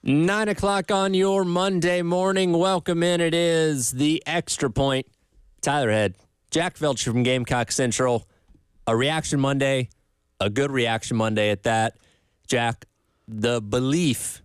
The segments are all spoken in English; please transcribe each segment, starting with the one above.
9 o'clock on your Monday morning. Welcome in. It is the Extra Point. Tyler Head, Jack Felcher from Gamecock Central. A reaction Monday, a good reaction Monday at that. Jack, the belief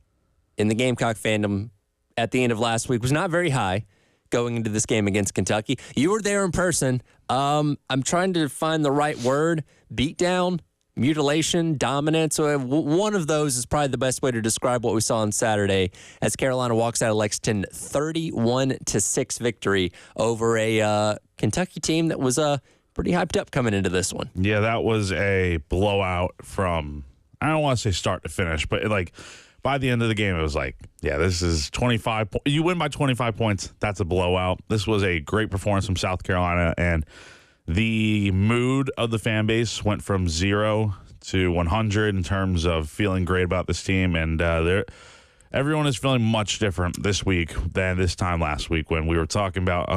in the Gamecock fandom at the end of last week was not very high going into this game against Kentucky. You were there in person. I'm trying to find the right word. Beatdown, mutilation, dominance. One of those is probably the best way to describe what we saw on Saturday as Carolina walks out of Lexington 31-6 victory over a Kentucky team that was pretty hyped up coming into this one. Yeah, that was a blowout from, I don't want to say start to finish, but by the end of the game, it was like, yeah, this is 25. You win by 25 points. That's a blowout. This was a great performance from South Carolina, and the mood of the fan base went from 0 to 100 in terms of feeling great about this team, and everyone is feeling much different this week than this time last week when we were talking about,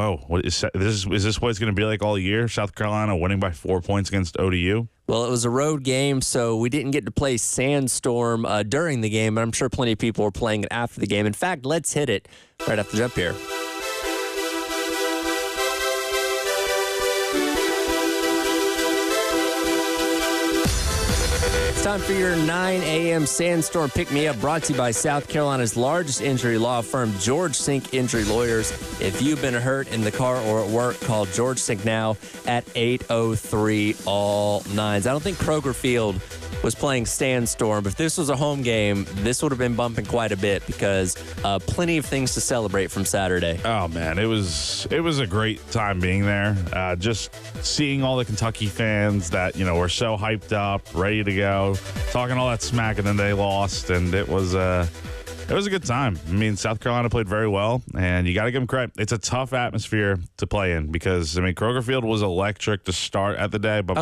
is this what it's going to be like all year? South Carolina winning by 4 points against ODU? Well, it was a road game, so we didn't get to play Sandstorm during the game, but I'm sure plenty of people were playing it after the game. In fact, let's hit it right off the jump here. It's time for your 9 a.m. Sandstorm Pick-Me-Up, brought to you by South Carolina's largest injury law firm, George Sink Injury Lawyers. If you've been hurt in the car or at work, call George Sink now at 803-ALL-9s. I don't think Kroger Field was playing Sandstorm, but if this was a home game, this would have been bumping quite a bit because plenty of things to celebrate from Saturday. Oh, man, it was a great time being there. Just seeing all the Kentucky fans that, were so hyped up, ready to go, talking all that smack, and then they lost, and it was a good time. I mean, South Carolina played very well, and you got to give them credit. It's a tough atmosphere to play in because, Kroger Field was electric to start at the day, but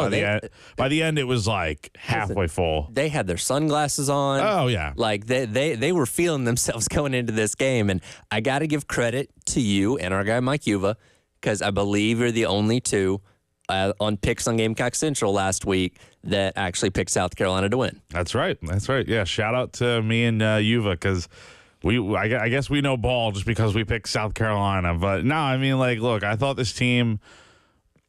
by the end, it was like halfway full. They had their sunglasses on. Oh, yeah. Like, they were feeling themselves going into this game, and I got to give credit to you and our guy Mike Uva because I believe you're the only two on picks on Gamecock Central last week that actually picked South Carolina to win. That's right. Yeah, shout out to me and Uva because I guess we know ball just because we picked South Carolina. But no, look, I thought this team,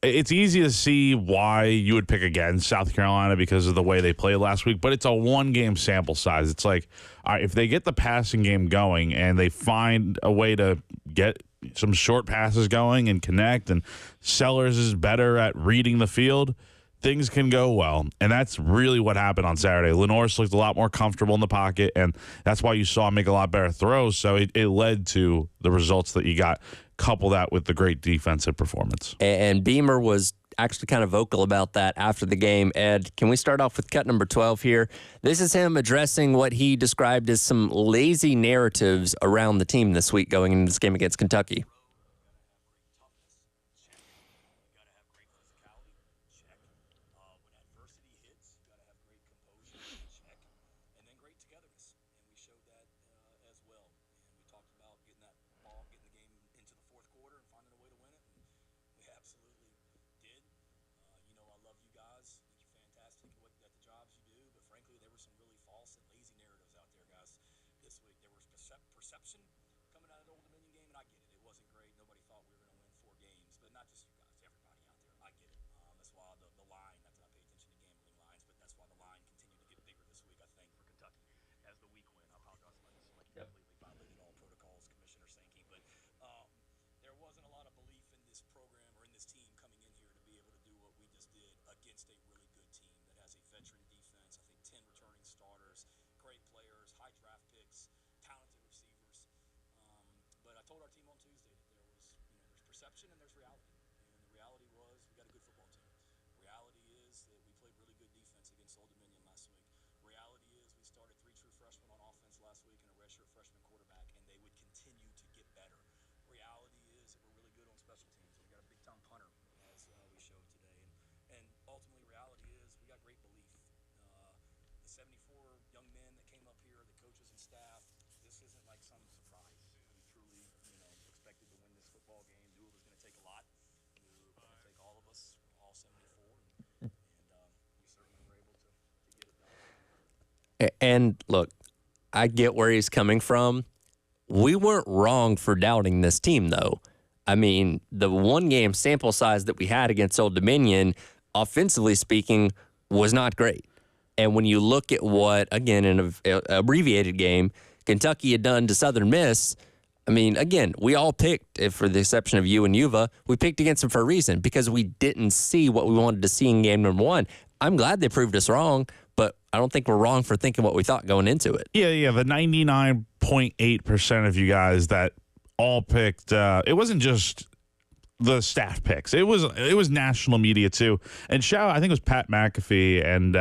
it's easy to see why you would pick against South Carolina because of the way they played last week, but it's a one-game sample size. It's like, all right, if they get the passing game going and they find a way to get some short passes going and connect, and Sellers is better at reading the field, things can go well. And that's really what happened on Saturday. Lenoris looked a lot more comfortable in the pocket, and that's why you saw him make a lot better throws. So it led to the results that you got. Couple that with the great defensive performance. And Beamer was actually kind of vocal about that after the game. Ed, can we start off with cut number 12 here? This is him addressing what he described as some lazy narratives around the team this week going into this game against Kentucky. Perception coming out of the Old Dominion game, and I get it. It wasn't great. Nobody thought we were going to win 4 games, but not just you guys, everybody out there. I get it. That's why the line, not that I pay attention to gambling lines, but that's why the line continued to get bigger this week, I think, for Kentucky as the week went. I apologize if I just completely violated all protocols, Commissioner Sankey, but there wasn't a lot of belief in this program or in this team coming in here to be able to do what we just did against a really good team that has a veteran defense, I think 10 returning starters, great players, high draft picks, talented receivers. But I told our team on Tuesday that there's perception and there's reality. And the reality was we got a good football team. Reality is that we played really good defense against Old Dominion last week. Reality is we started 3 true freshmen on offense last week and a redshirt freshman quarterback, and they would continue to get better. Reality is that we're really good on special teams. We got a big-time punter, as we showed today. And ultimately, reality is we got great belief. The 74 young men that came up here, the coaches and staff, this isn't like some surprise. We truly, expected to win this football game. Knew it was going to take a lot. Knew it was going to take all of us, all 74, and we certainly were able to get it done. And look, I get where he's coming from. We weren't wrong for doubting this team, though. I mean, the one-game sample size that we had against Old Dominion, offensively speaking, was not great. And when you look at what, again, in an abbreviated game, Kentucky had done to Southern Miss, I mean, again, we all picked, if for the exception of you and Yuva, we picked against them for a reason because we didn't see what we wanted to see in game number one. I'm glad they proved us wrong, but I don't think we're wrong for thinking what we thought going into it. Yeah. The 99.8% of you guys that all picked, it wasn't just the staff picks. It was national media too. And I think it was Pat McAfee and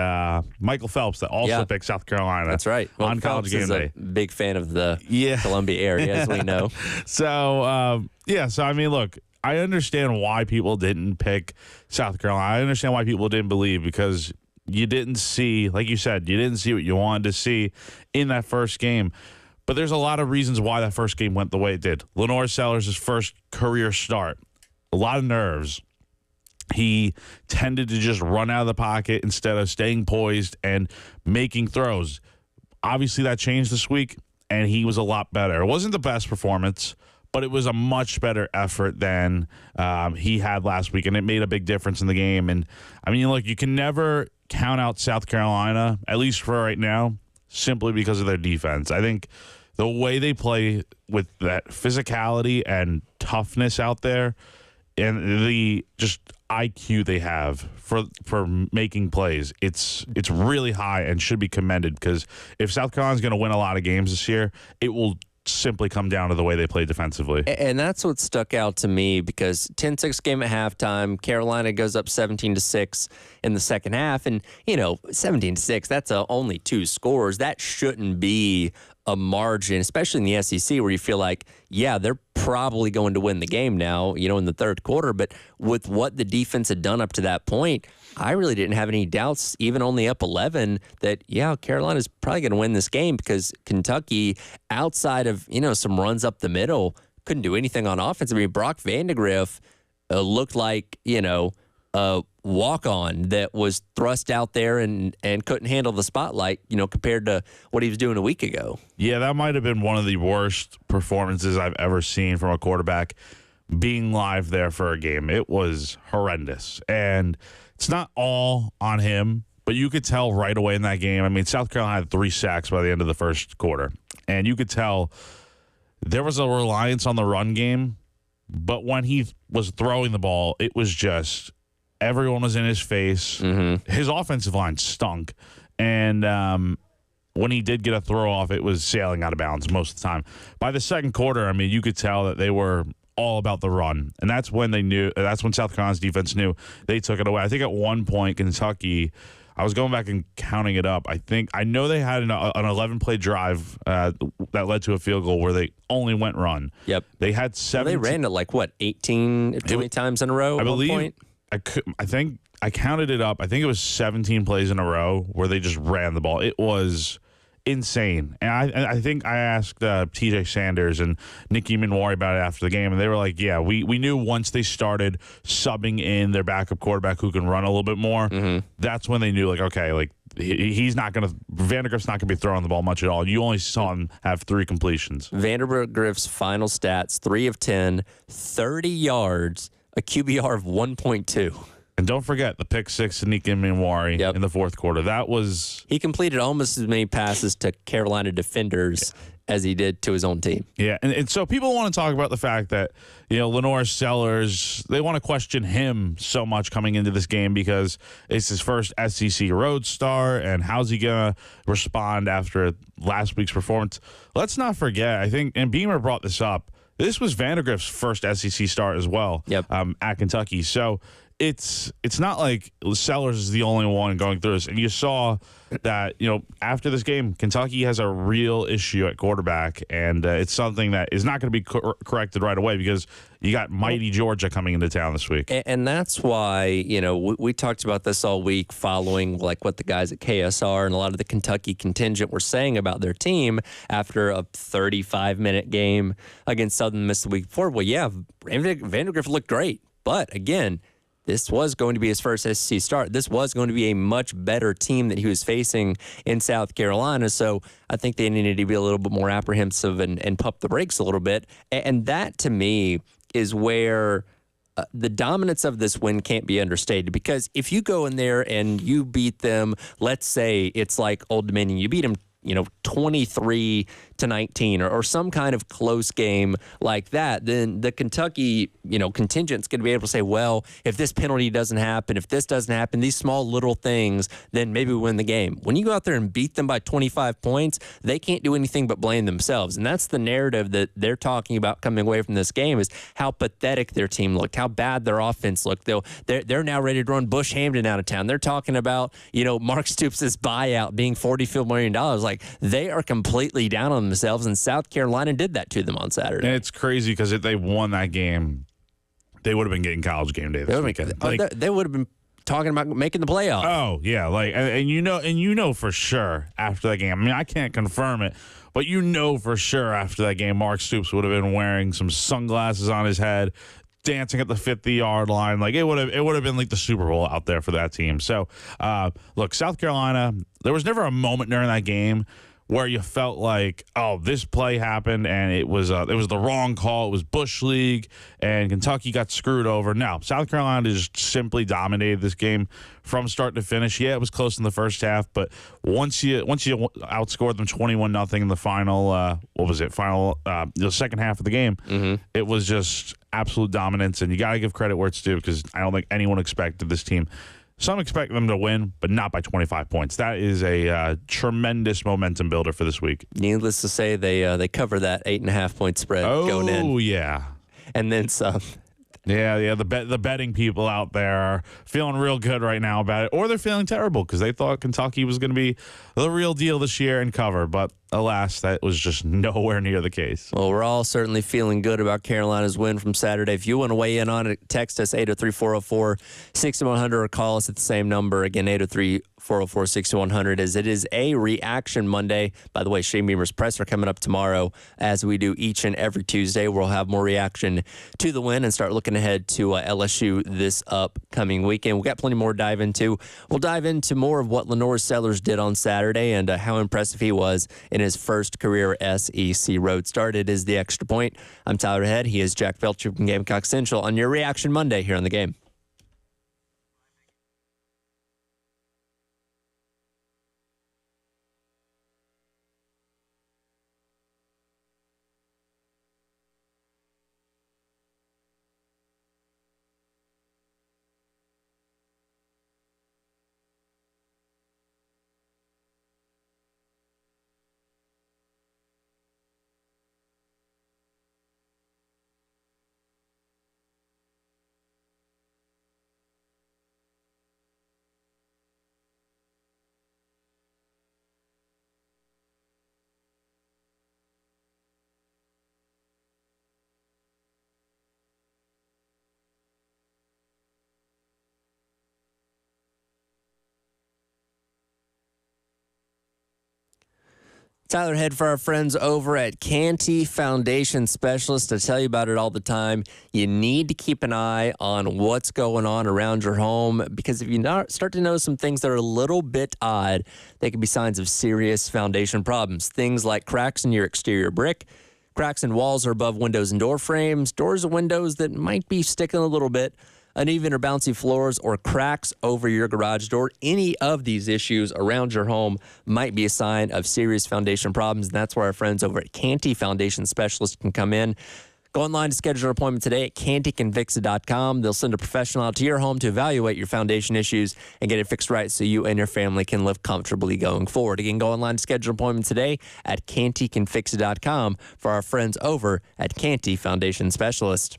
Michael Phelps that also picked South Carolina. That's right. Well, on Phelps College Game is Day. A big fan of the Columbia area, as we know. So I mean, look, I understand why people didn't pick South Carolina. I understand why people didn't believe because you didn't see, like you said, you didn't see what you wanted to see in that first game. But there's a lot of reasons why that first game went the way it did. Lenore Sellers' first career start. A lot of nerves. He tended to just run out of the pocket instead of staying poised and making throws. Obviously, that changed this week, and he was a lot better. It wasn't the best performance, but it was a much better effort than he had last week, and it made a big difference in the game. And, I mean, look, you can never count out South Carolina, at least for right now, simply because of their defense. I think the way they play with that physicality and toughness out there and the just IQ they have for making plays, it's really high and should be commended because if South Carolina's going to win a lot of games this year, it will simply come down to the way they play defensively. And that's what stuck out to me because 10-6 game at halftime, Carolina goes up 17-6 in the second half. And, 17-6, that's only two scores. That shouldn't be a margin, especially in the SEC where you feel like, yeah, they're probably going to win the game now, in the third quarter. But with what the defense had done up to that point, I really didn't have any doubts, even only up 11, that, Carolina's probably going to win this game because Kentucky, outside of, some runs up the middle, couldn't do anything on offense. I mean, Brock Vandegrift looked like, a walk-on that was thrust out there and couldn't handle the spotlight, compared to what he was doing a week ago. Yeah, that might have been one of the worst performances I've ever seen from a quarterback being live there for a game. It was horrendous. And it's not all on him, but you could tell right away in that game. I mean, South Carolina had 3 sacks by the end of the first quarter. And you could tell there was a reliance on the run game, but when he was throwing the ball, it was just everyone was in his face. Mm-hmm. His offensive line stunk. And when he did get a throw off, it was sailing out of bounds most of the time. By the second quarter, I mean, you could tell that they were all about the run. And that's when South Carolina's defense knew they took it away. I think at one point, Kentucky, I was going back and counting it up. I know they had an 11-play drive that led to a field goal where they only went run. Yep. They had 7. They ran it 18, 20 times in a row? I believe. One point? I think I counted it up. I think it was 17 plays in a row where they just ran the ball. It was insane. And I think I asked TJ Sanders and Nikki Minwari about it after the game, and they were like, yeah, we knew once they started subbing in their backup quarterback who can run a little bit more, that's when they knew, he's not going to – Vandegrift's not going to be throwing the ball much at all. You only saw him have 3 completions. Vandegrift's final stats, 3 of 10, 30 yards, a QBR of 1.2. And don't forget the pick 6 to Nikki Minwari in the fourth quarter. That was... He completed almost as many passes to Carolina defenders as he did to his own team. Yeah, and so people want to talk about the fact that, Lenore Sellers, they want to question him so much coming into this game because it's his first SEC road start, and how's he going to respond after last week's performance? Let's not forget, I think, and Beamer brought this up, this was Vandegrift's first SEC start as well at Kentucky. So it's not like Sellers is the only one going through this. And you saw that, after this game, Kentucky has a real issue at quarterback, and it's something that is not going to be corrected right away because you got mighty Georgia coming into town this week. And that's why, we talked about this all week following what the guys at KSR and a lot of the Kentucky contingent were saying about their team after a 35-minute game against Southern Miss the week before. Well, yeah, Vandegrift looked great. But, again, this was going to be his first SEC start. This was going to be a much better team that he was facing in South Carolina. So I think they needed to be a little bit more apprehensive and pump the brakes a little bit. And that, to me, is where the dominance of this win can't be understated, because if you go in there and you beat them, let's say it's like Old Dominion, you beat them 23-19 or some kind of close game like that, then the Kentucky, contingent's going to be able to say, well, if this penalty doesn't happen, if this doesn't happen, these small little things, then maybe we win the game. When you go out there and beat them by 25 points, they can't do anything but blame themselves. And that's the narrative that they're talking about coming away from this game, is how pathetic their team looked, how bad their offense looked. They're now ready to run Bush Hamden out of town. They're talking about, Mark Stoops' buyout being $40 million. Like, they are completely down on themselves, and South Carolina did that to them on Saturday. And it's crazy because if they won that game, they would have been getting College Game Day this weekend. They would have been talking about making the playoff. Oh yeah, and for sure after that game. I mean, I can't confirm it, but for sure after that game, Mark Stoops would have been wearing some sunglasses on his head, dancing at the 50-yard line. Like, it would have been like the Super Bowl out there for that team. So, look, South Carolina, there was never a moment during that game where you felt like, oh, this play happened and it was the wrong call. It was Bush League and Kentucky got screwed over. No, South Carolina just simply dominated this game from start to finish. Yeah, it was close in the first half, but once you outscored them 21-0 in the final, the second half of the game, it was just absolute dominance. And you got to give credit where it's due, because I don't think anyone expected this team. Some expect them to win, but not by 25 points. That is a tremendous momentum builder for this week. Needless to say, they cover that 8.5-point spread going in. Oh, yeah. And then some. Yeah. The betting people out there are feeling real good right now about it, or they're feeling terrible because they thought Kentucky was going to be the real deal this year and cover. But alas, that was just nowhere near the case. Well, we're all certainly feeling good about Carolina's win from Saturday. If you want to weigh in on it, text us 803-404-6100 or call us at the same number. Again, 803-404-6100, as it is a Reaction Monday. By the way, Shane Beamer's presser coming up tomorrow, as we do each and every Tuesday. We'll have more reaction to the win and start looking ahead to LSU this upcoming weekend. We've got plenty more to dive into. We'll dive into more of what Lenore Sellers did on Saturday and how impressive he was in his first career SEC road start. It is the Extra Point. I'm Tyler Head. He is Jack Felcher from Gamecock Central on your Reaction Monday here on the Game. Tyler Head for our friends over at Canty Foundation Specialist. I tell you about it all the time. You need to keep an eye on what's going on around your home, because if you start to notice some things that are a little bit odd, they can be signs of serious foundation problems. Things like cracks in your exterior brick, cracks in walls or above windows and door frames, doors and windows that might be sticking a little bit, uneven or bouncy floors, or cracks over your garage door. Any of these issues around your home might be a sign of serious foundation problems, and that's where our friends over at Canty Foundation Specialist can come in. Go online to schedule an appointment today at cantycanfixit.com. They'll send a professional out to your home to evaluate your foundation issues and get it fixed right so you and your family can live comfortably going forward. Again, go online to schedule an appointment today at cantycanfixit.com for our friends over at Canty Foundation Specialist.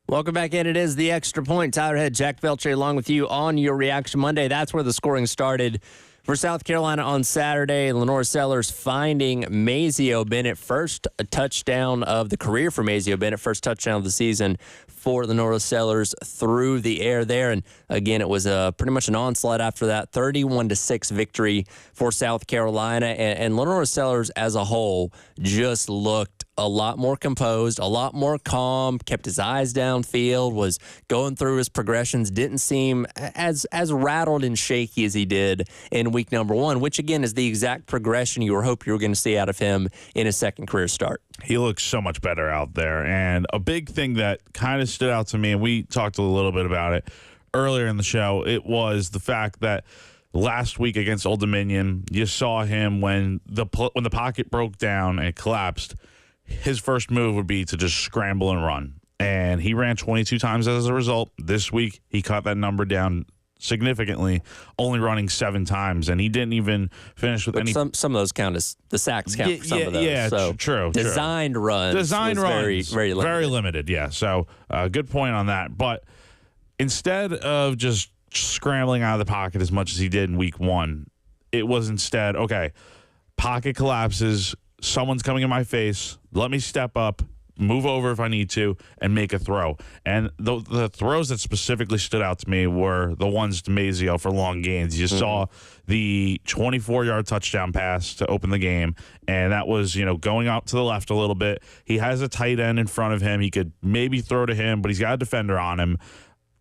Welcome back in. It is the Extra Point. Tyler Head, Jack Velcher along with you on your Reaction Monday. That's where the scoring started for South Carolina on Saturday. Lenore Sellers finding Mazeo Bennett. First touchdown of the career for Mazeo Bennett. First touchdown of the season for Lenore Sellers through the air there. And again, it was pretty much an onslaught after that. 31-6 victory for South Carolina. And Lenore Sellers as a whole just looked a lot more composed, a lot more calm, kept his eyes downfield, was going through his progressions, didn't seem as rattled and shaky as he did in week number 1, which again is the exact progression you were hoping you were going to see out of him in his second career start. He looks so much better out there. And a big thing that kind of stood out to me, and we talked a little bit about it earlier in the show, it was the fact that last week against Old Dominion, you saw him when the pocket broke down and collapsed, his first move would be to just scramble and run. And he ran 22 times as a result. This week, he cut that number down significantly, only running 7 times. And he didn't even finish with any. Some of those count as the sacks count for some of those. Yeah, so true. Designed runs. Designed runs. Very limited. Very limited, yeah. So good point on that. But instead of just scrambling out of the pocket as much as he did in week 1, it was instead, okay, pocket collapses, someone's coming in my face, let me step up, move over if I need to, and make a throw. And the throws that specifically stood out to me were the ones to Mazeo for long gains. You saw the 24-yard touchdown pass to open the game, and that was, going out to the left a little bit. He has a tight end in front of him. He could maybe throw to him, but he's got a defender on him.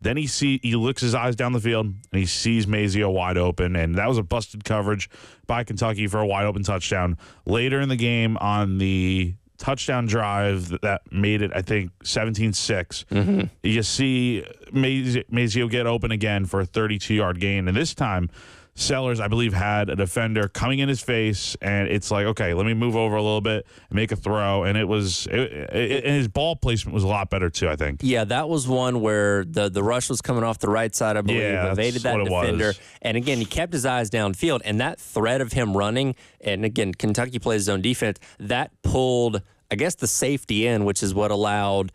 Then he looks his eyes down the field, and he sees Mazeo wide open, and that was a busted coverage by Kentucky for a wide-open touchdown. Later in the game on the touchdown drive that made it, I think, 17-6, you see Mazeo get open again for a 32-yard gain, and this time Sellers, I believe, had a defender coming in his face, and it's like, okay, let me move over a little bit and make a throw. And and his ball placement was a lot better too, I think. Yeah, that was one where the rush was coming off the right side, I believe, evaded that defender. And again, he kept his eyes downfield, and that threat of him running, and again, Kentucky plays his own defense, that pulled, I guess, the safety in, which is what allowed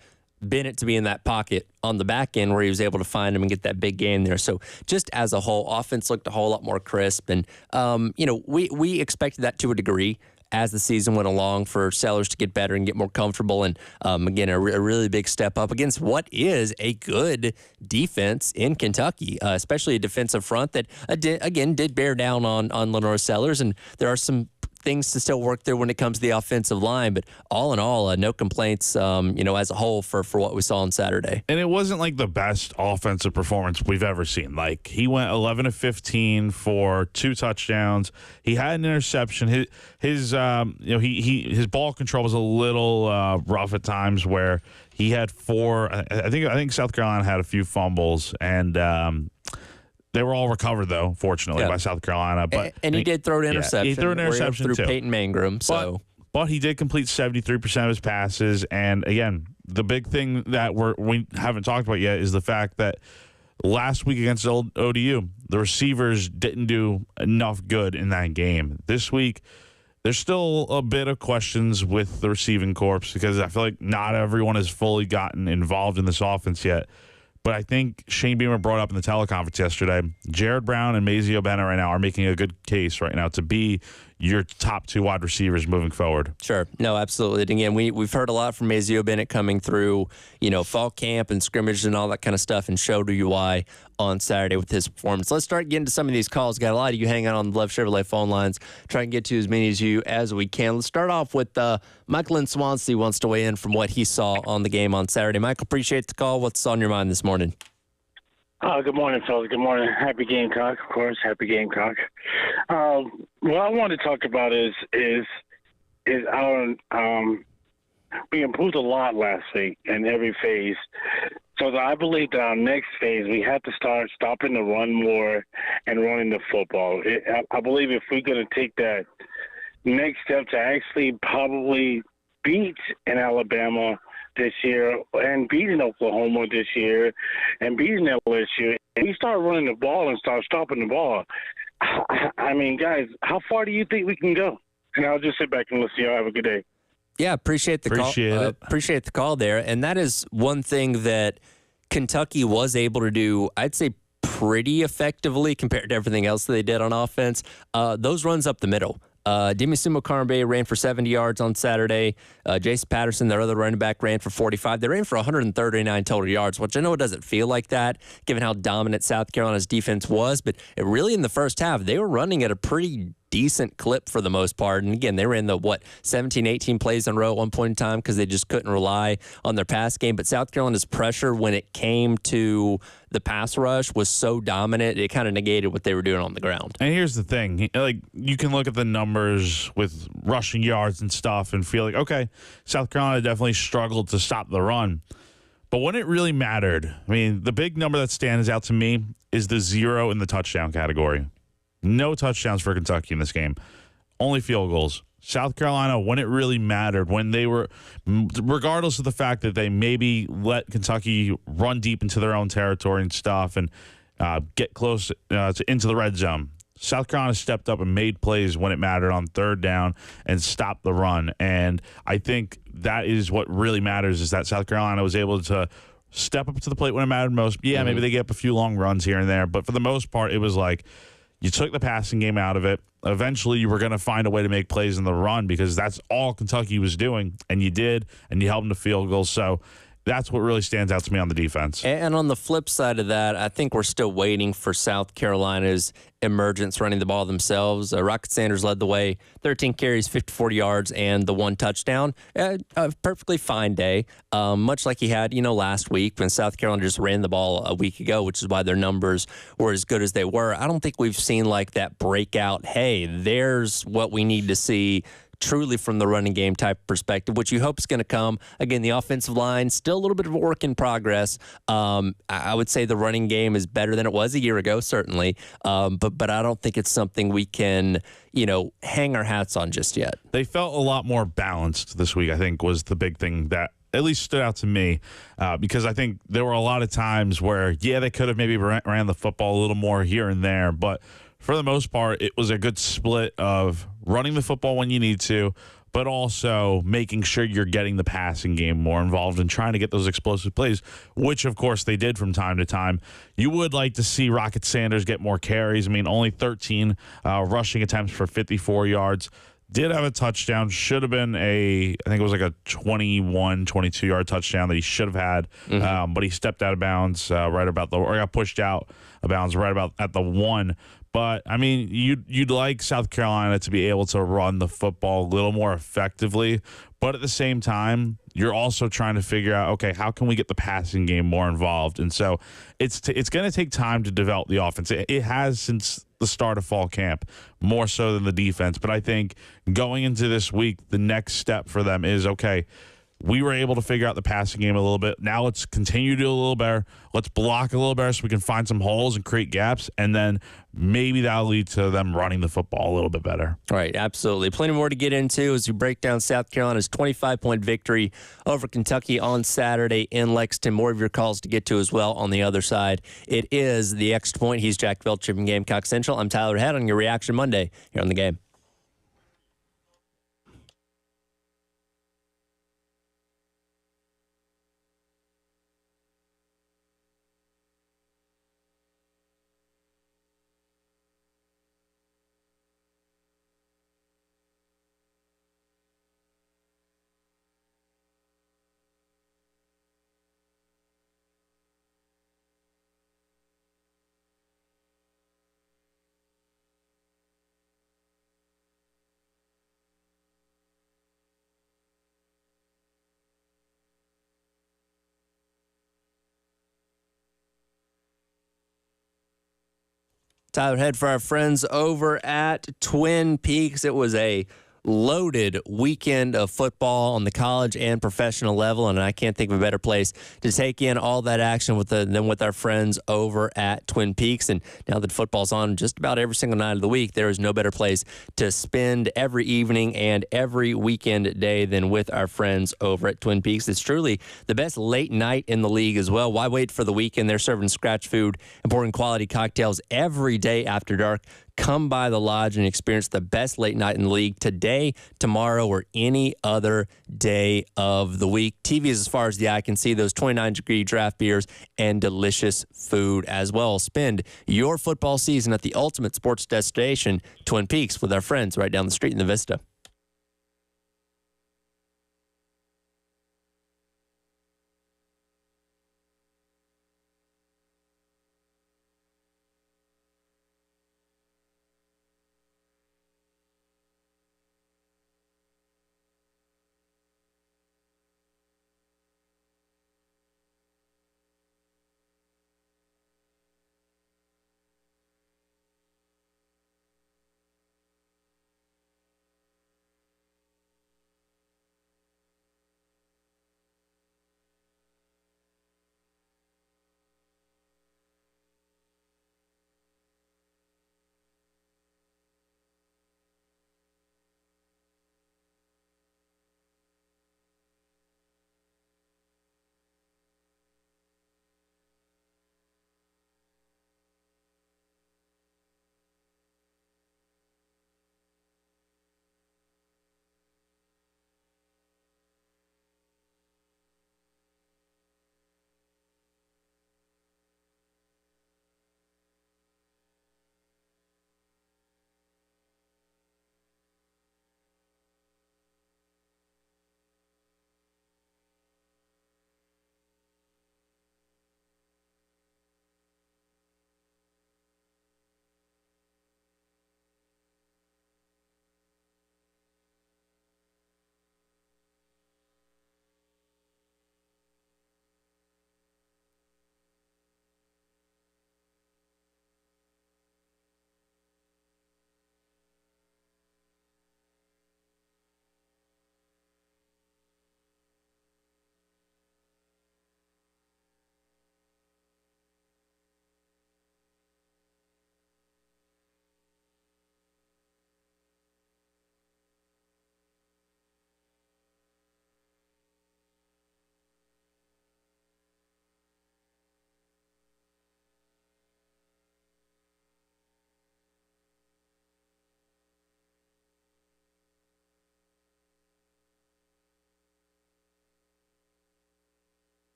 Bennett to be in that pocket on the back end where he was able to find him and get that big gain there. So just as a whole, offense looked a whole lot more crisp. And, we expected that to a degree as the season went along for Sellers to get better and get more comfortable. And, again, a really big step up against what is a good defense in Kentucky, especially a defensive front that, did bear down on Lenore Sellers. And there are some things to still work there when it comes to the offensive line, but all in all, no complaints, as a whole for what we saw on Saturday. And it wasn't like the best offensive performance we've ever seen. Like, he went 11 of 15 for 2 touchdowns. He had an interception. His ball control was a little rough at times, where he had 4. I think South Carolina had a few fumbles, and they were all recovered, though, fortunately, by South Carolina. But he did throw an interception. He threw an interception through too. Peyton Mangrum. But he did complete 73% of his passes. And again, the big thing that we haven't talked about yet is the fact that last week against ODU, the receivers didn't do enough good in that game. This week, there's still a bit of questions with the receiving corps, because I feel like not everyone has fully gotten involved in this offense yet. But I think Shane Beamer brought up in the teleconference yesterday, Jared Brown and Mazeo Bennett right now are making a good case right now to be your top 2 wide receivers moving forward. Sure. No, absolutely. And again, we've heard a lot from Mazeo Bennett coming through, fall camp and scrimmage and all that kind of stuff, and showed you why on Saturday with his performance. Let's start getting to some of these calls. Got a lot of you hanging out on the Love Chevrolet phone lines. Try and get to as many as we can. Let's start off with Michael in Swansea wants to weigh in from what he saw on the game on Saturday. Michael, appreciate the call. What's on your mind this morning? Good morning, fellas. Good morning. Happy Gamecock, of course. Happy Gamecock. What I want to talk about is our we improved a lot last week in every phase. So I believe that our next phase, we have to start stopping the run more and running the football. I believe if we're going to take that next step to actually probably beat in Alabama this year and beating Oklahoma this year and beating LSU, and we start running the ball and start stopping the ball, I mean, guys, how far do you think we can go? And I'll just sit back and listen. Y'all have a good day. Yeah, appreciate the call. Appreciate the call there. And that is one thing that Kentucky was able to do, I'd say, pretty effectively compared to everything else that they did on offense. Those runs up the middle. Dimisimo Carmbe ran for 70 yards on Saturday. Jason Patterson, their other running back, ran for 45. They ran for 139 total yards, which I know it doesn't feel like that given how dominant South Carolina's defense was, but it really in the first half, they were running at a pretty decent clip for the most part. And again, they ran the, 17, 18 plays in a row at one point in time because they just couldn't rely on their pass game. But South Carolina's pressure when it came to the pass rush was so dominant, it kind of negated what they were doing on the ground. And here's the thing. Like, you can look at the numbers with rushing yards and stuff and feel like, okay, South Carolina definitely struggled to stop the run. But when it really mattered, I mean, the big number that stands out to me is the 0 in the touchdown category. No touchdowns for Kentucky in this game. Only field goals. South Carolina, when it really mattered, when they were, regardless of the fact that they maybe let Kentucky run deep into their own territory and stuff and get close into the red zone, South Carolina stepped up and made plays when it mattered on third down and stopped the run. And I think that is what really matters, is that South Carolina was able to step up to the plate when it mattered most. Yeah, maybe they get up a few long runs here and there, but for the most part, it was like, you took the passing game out of it. Eventually, you were going to find a way to make plays in the run because that's all Kentucky was doing, and you did, and you held them to field goals. So that's what really stands out to me on the defense. And on the flip side of that, I think we're still waiting for South Carolina's emergence running the ball themselves. Rocket Sanders led the way, 13 carries, 54 yards, and the 1 touchdown. A perfectly fine day, much like he had, last week when South Carolina just ran the ball a week ago, which is why their numbers were as good as they were. I don't think we've seen like that breakout, hey, there's what we need to see truly from the running game type perspective, which you hope is going to come. Again, the offensive line, still a little bit of a work in progress. I would say the running game is better than it was a year ago, certainly. But I don't think it's something we can, hang our hats on just yet. They felt a lot more balanced this week, I think, was the big thing that at least stood out to me, because I think there were a lot of times where, they could have maybe ran the football a little more here and there, but for the most part, it was a good split of running the football when you need to, but also making sure you're getting the passing game more involved and trying to get those explosive plays, which, of course, they did from time to time. You would like to see Rocket Sanders get more carries. I mean, only 13 rushing attempts for 54 yards. Did have a touchdown. Should have been I think it was like a 21, 22-yard touchdown that he should have had. But he stepped out of bounds or got pushed out of bounds right about at the 1. But, I mean, you'd like South Carolina to be able to run the football a little more effectively. But at the same time, you're also trying to figure out, okay, how can we get the passing game more involved? And so it's going to take time to develop the offense. It has since the start of fall camp, more so than the defense. But I think going into this week, the next step for them is, okay, we were able to figure out the passing game a little bit. Now let's continue to do a little better. Let's block a little better so we can find some holes and create gaps, and then maybe that'll lead to them running the football a little bit better. Right, absolutely. Plenty more to get into as we break down South Carolina's 25-point victory over Kentucky on Saturday in Lexington. More of your calls to get to as well on the other side. It is the Extra Point. He's Jack Velch from Gamecock Central. I'm Tyler Head on your Reaction Monday here on The Game. Tyler Head for our friends over at Twin Peaks. It was a loaded weekend of football on the college and professional level, and I can't think of a better place to take in all that action than with our friends over at Twin Peaks. And now that football's on just about every single night of the week, there is no better place to spend every evening and every weekend day than with our friends over at Twin Peaks. It's truly the best late night in the league as well. Why wait for the weekend? They're serving scratch food and pouring quality cocktails every day after dark. Come by the Lodge and experience the best late night in the league today, tomorrow, or any other day of the week. TV is as far as the eye can see, those 29-degree draft beers and delicious food as well. Spend your football season at the ultimate sports destination, Twin Peaks, with our friends right down the street in the Vista.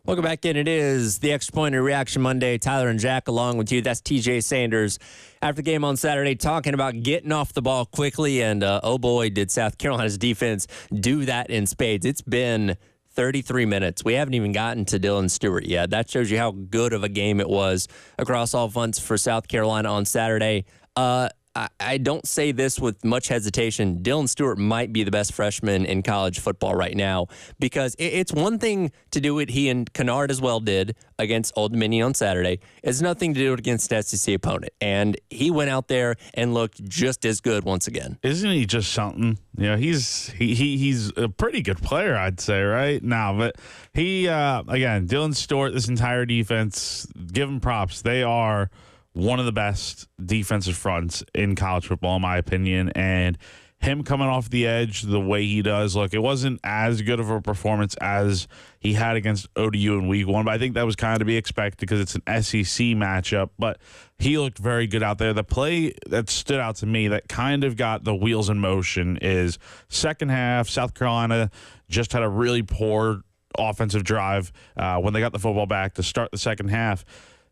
Welcome back in. It is the Extra Point and Reaction Monday. Tyler and Jack along with you. That's TJ Sanders. After the game on Saturday, talking about getting off the ball quickly, and oh boy, did South Carolina's defense do that in spades. It's been 33 minutes. We haven't even gotten to Dylan Stewart yet. That shows you how good of a game it was across all fronts for South Carolina on Saturday. I don't say this with much hesitation. Dylan Stewart might be the best freshman in college football right now, because it's one thing to do it. He and Kennard as well did against Old Dominion on Saturday. It's nothing to do it against an SEC opponent. And he went out there and looked just as good once again. Isn't he just something? You know, he's a pretty good player, I'd say, right? No, but he, again, Dylan Stewart, this entire defense, give him props. They are one of the best defensive fronts in college football, in my opinion. And him coming off the edge the way he does, look, it wasn't as good of a performance as he had against ODU in week 1, but I think that was kind of to be expected because it's an SEC matchup. But he looked very good out there. The play that stood out to me that kind of got the wheels in motion is second half, South Carolina just had a really poor offensive drive when they got the football back to start the second half.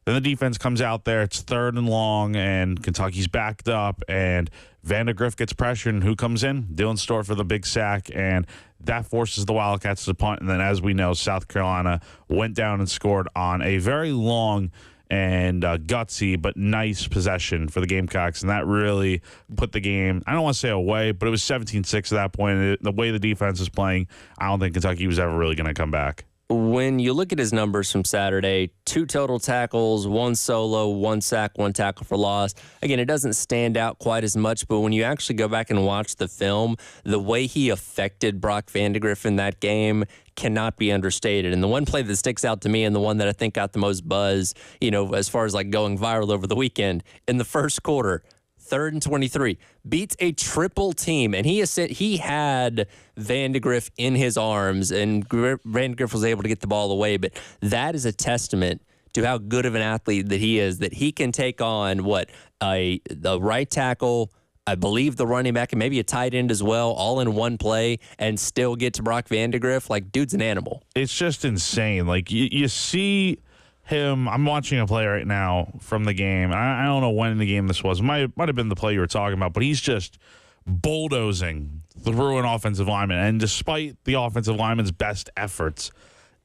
Then the defense comes out there. It's 3rd and long, and Kentucky's backed up, and Vandegrift gets pressured, and who comes in? Dylan Stewart for the big sack, and that forces the Wildcats to punt. And then, as we know, South Carolina went down and scored on a very long and gutsy but nice possession for the Gamecocks, and that really put the game, I don't want to say away, but it was 17-6 at that point. The way the defense is playing, I don't think Kentucky was ever really going to come back. When you look at his numbers from Saturday, 2 total tackles, 1 solo, 1 sack, 1 tackle for loss. Again, it doesn't stand out quite as much, but when you actually go back and watch the film, the way he affected Brock Vandegrift in that game cannot be understated. And the one play that sticks out to me, and the one that I think got the most buzz, you know, as far as like going viral over the weekend, in the first quarter, 3rd and 23, beats a triple team, and he had Vandegrift in his arms, and Vandegrift was able to get the ball away. But that is a testament to how good of an athlete that he is, that he can take on the right tackle, I believe the running back, and maybe a tight end as well, all in one play, and still get to Brock Vandegrift. Like, dude's an animal. It's just insane. Like, you see him, I'm watching a play right now from the game. I don't know when in the game this was. It might have been the play you were talking about, but he's just bulldozing through an offensive lineman. And despite the offensive lineman's best efforts,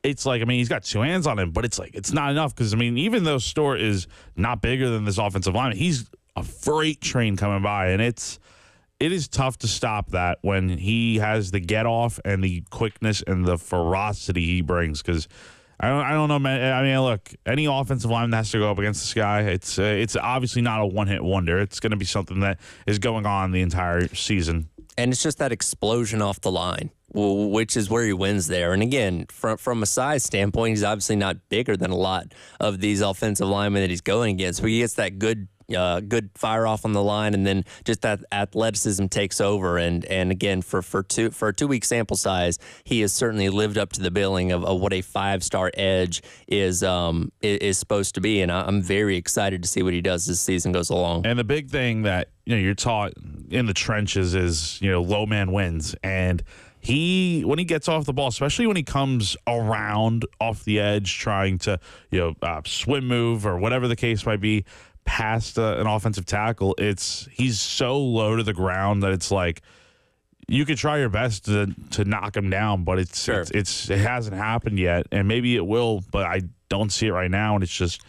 it's like, I mean, he's got 2 hands on him, but it's like, it's not enough because, I mean, even though Stewart is not bigger than this offensive lineman, he's a freight train coming by, and it is tough to stop that when he has the get off and the quickness and the ferocity he brings, because I don't know, man. I mean, look, any offensive lineman that has to go up against this guy, it's obviously not a one-hit wonder. It's going to be something that is going on the entire season. And it's just that explosion off the line, which is where he wins there. And again, from a size standpoint, he's obviously not bigger than a lot of these offensive linemen that he's going against. But he gets that good fire off on the line, and then just that athleticism takes over. And again, for a 2-week sample size, he has certainly lived up to the billing of what a 5-star edge is supposed to be. And I'm very excited to see what he does as the season goes along. And the big thing that you're taught in the trenches is low man wins. And when he gets off the ball, especially when he comes around off the edge trying to swim move or whatever the case might be, past an offensive tackle, he's so low to the ground that it's like you could try your best to knock him down, but it hasn't happened yet, and maybe it will, but I don't see it right now. And it's just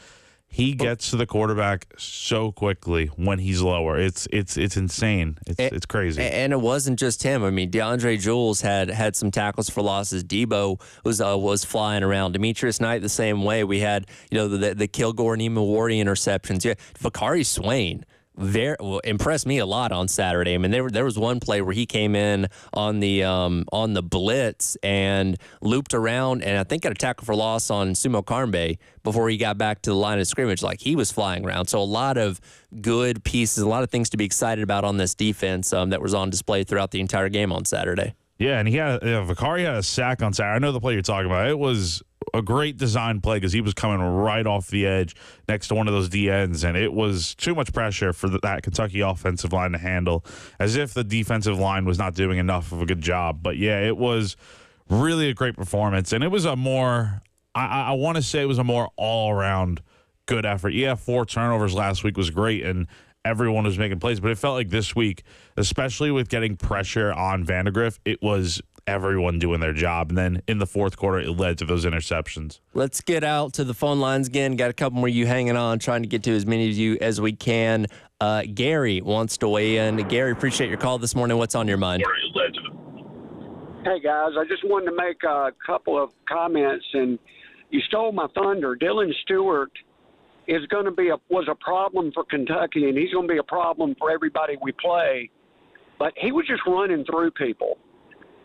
he gets to the quarterback so quickly when he's lower. It's insane. It's crazy. And it wasn't just him. I mean, DeAndre Jules had some tackles for losses. Debo was flying around. Demetrius Knight the same way. We had the Kilgore and Imawardi interceptions. Yeah, Vakari Swain impressed me a lot on Saturday. I mean, there was one play where he came in on the blitz and looped around, and I think got a tackle for loss on Sumo Karmbe before he got back to the line of scrimmage. Like, he was flying around. So a lot of good pieces, a lot of things to be excited about on this defense that was on display throughout the entire game on Saturday. Yeah, and Vakari had a sack on Saturday. I know the play you're talking about. It was a great design play because he was coming right off the edge next to one of those DNs, and it was too much pressure for that Kentucky offensive line to handle, as if the defensive line was not doing enough of a good job. But yeah, it was really a great performance, and it was a more, I want to say it was a more all-around good effort. Yeah, 4 turnovers last week was great, and everyone was making plays, but it felt like this week, especially with getting pressure on Vandegrift, it was everyone doing their job. And then in the fourth quarter, it led to those interceptions. Let's get out to the phone lines again. Got a couple more of you hanging on, trying to get to as many of you as we can. Gary wants to weigh in. Gary, appreciate your call this morning. What's on your mind? Hey, guys, I just wanted to make a couple of comments, and you stole my thunder. Dylan Stewart is going to was a problem for Kentucky, and he's going to be a problem for everybody we play. But he was just running through people,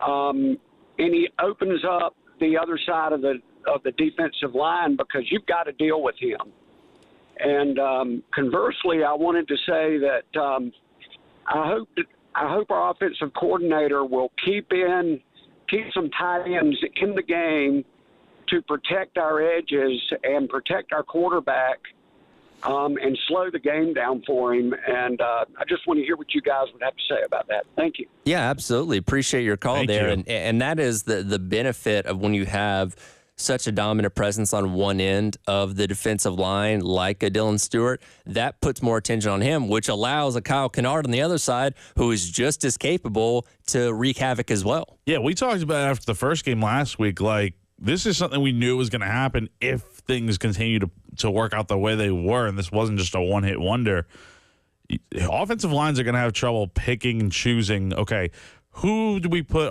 and he opens up the other side of the defensive line because you've got to deal with him. And conversely, I wanted to say that I hope our offensive coordinator will keep some tight ends in the game to protect our edges and protect our quarterback and slow the game down for him. And I just want to hear what you guys would have to say about that. Thank you. Yeah, absolutely. Appreciate your call there. You. And that is the benefit of when you have such a dominant presence on one end of the defensive line like a Dylan Stewart. That puts more attention on him, which allows a Kyle Kennard on the other side who is just as capable to wreak havoc as well. Yeah, we talked about it after the first game last week. Like, this is something we knew was going to happen if things continue to work out the way they were, and this wasn't just a one-hit wonder. Offensive lines are going to have trouble picking and choosing, okay, who do we put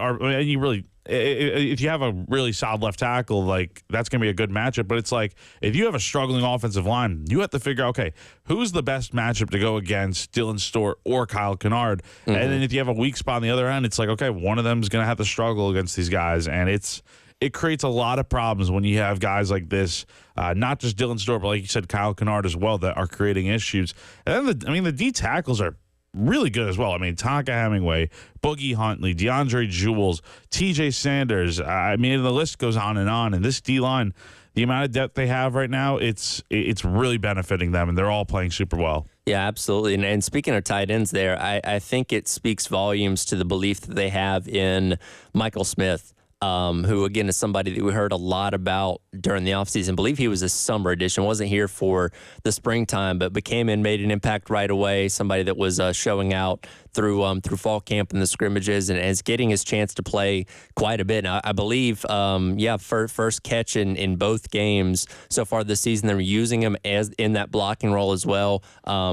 if you have a really solid left tackle, like, that's going to be a good matchup. But it's like, if you have a struggling offensive line, you have to figure out, okay, who's the best matchup to go against Dylan Stewart or Kyle Kennard? Mm-hmm. And then if you have a weak spot on the other end, it's like, okay, one of them is going to have to struggle against these guys. And it creates a lot of problems when you have guys like this, not just Dylan Stewart, but like you said, Kyle Kennard as well, that are creating issues. And then the D tackles are really good as well. I mean, Tonka Hemingway, Boogie Huntley, DeAndre Jules, TJ Sanders. I mean, the list goes on. And this D-line, the amount of depth they have right now, it's really benefiting them, and they're all playing super well. Yeah, absolutely. And speaking of tight ends there, I think it speaks volumes to the belief that they have in Michael Smith. Who, again, is somebody that we heard a lot about during the offseason. I believe he was a summer addition, wasn't here for the springtime, but came in, made an impact right away, somebody that was showing out through fall camp and the scrimmages and is getting his chance to play quite a bit. And I believe, first catch in both games so far this season. They're using him as in that blocking role as well,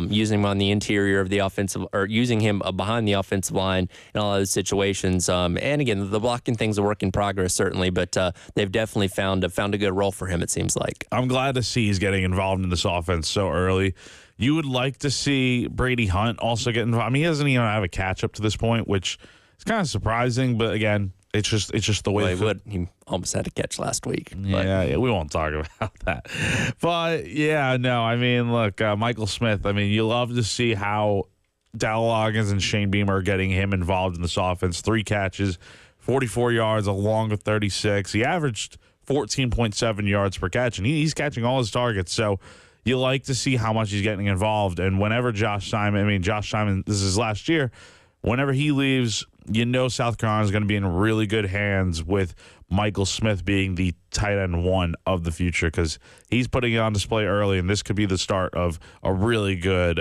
using him on the interior of the offensive, or using him behind the offensive line in all those situations. And again, the blocking thing's a work in progress, certainly, but they've definitely found a good role for him, it seems like. I'm glad to see he's getting involved in this offense so early. You would like to see Brady Hunt also get involved. I mean, he doesn't even have a catch up to this point, which is kind of surprising. But again, it's just the way. Well, he almost had a catch last week. Yeah, we won't talk about that. But yeah, no, I mean, look, Michael Smith. I mean, you love to see how Dowell Loggins and Shane Beamer are getting him involved in this offense. 3 catches, 44 yards, along with 36. He averaged 14.7 yards per catch, and he's catching all his targets. So you like to see how much he's getting involved. And whenever Josh Simon, this is his last year, whenever he leaves, you know South Carolina is going to be in really good hands with Michael Smith being the tight end 1 of the future, because he's putting it on display early, and this could be the start of a really good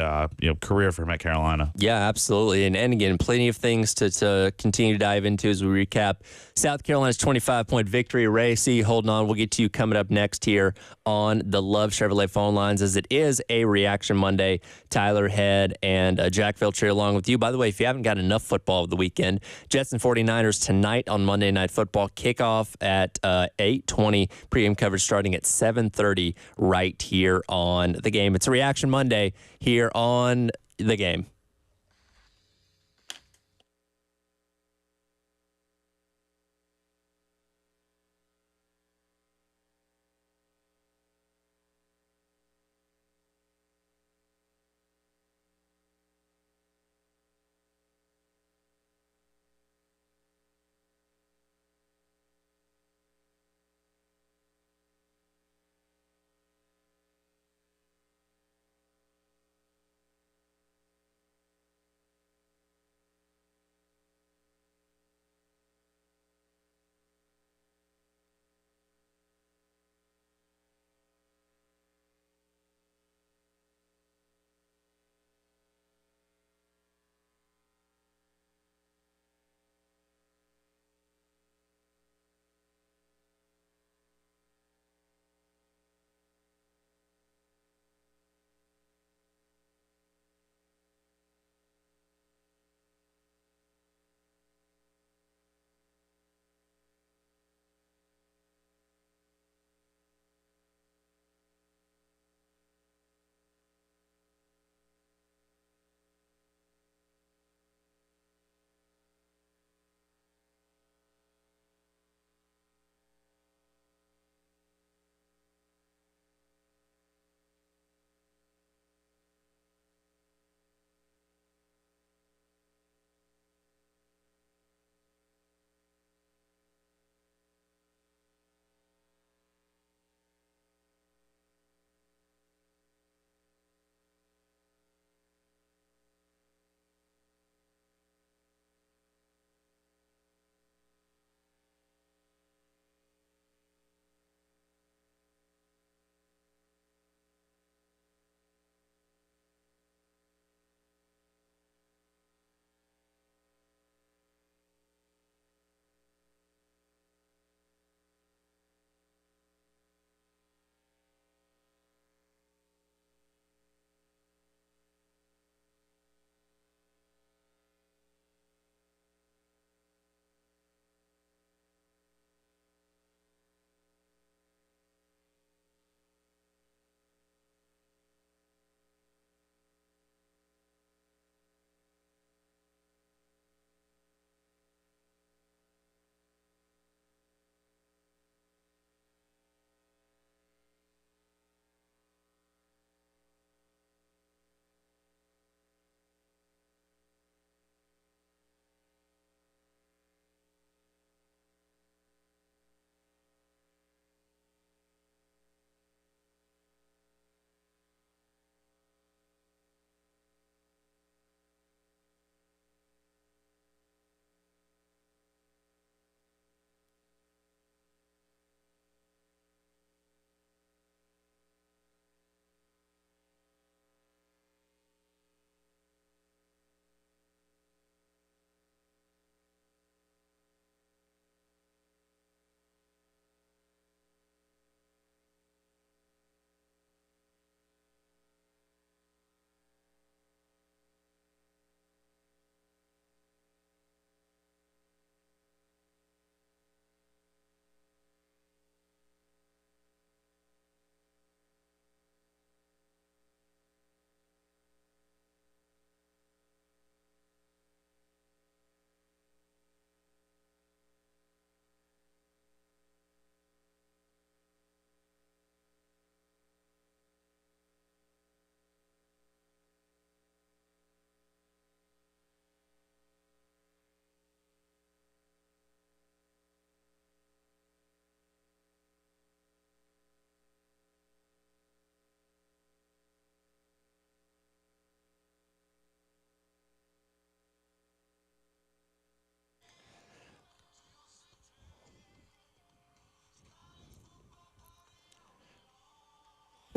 career for him at Carolina. Yeah, absolutely. And again, plenty of things to continue to dive into as we recap South Carolina's 25-point victory. Ray, see you holding on. We'll get to you coming up next here on the Love Chevrolet phone lines, as it is a Reaction Monday. Tyler Head and Jack Felcher along with you. By the way, if you haven't got enough football of the weekend, Jets and 49ers tonight on Monday Night Football. Kickoff at 8:20. Pregame coverage starting at 7:30 right here on The Game. It's a Reaction Monday here on The Game.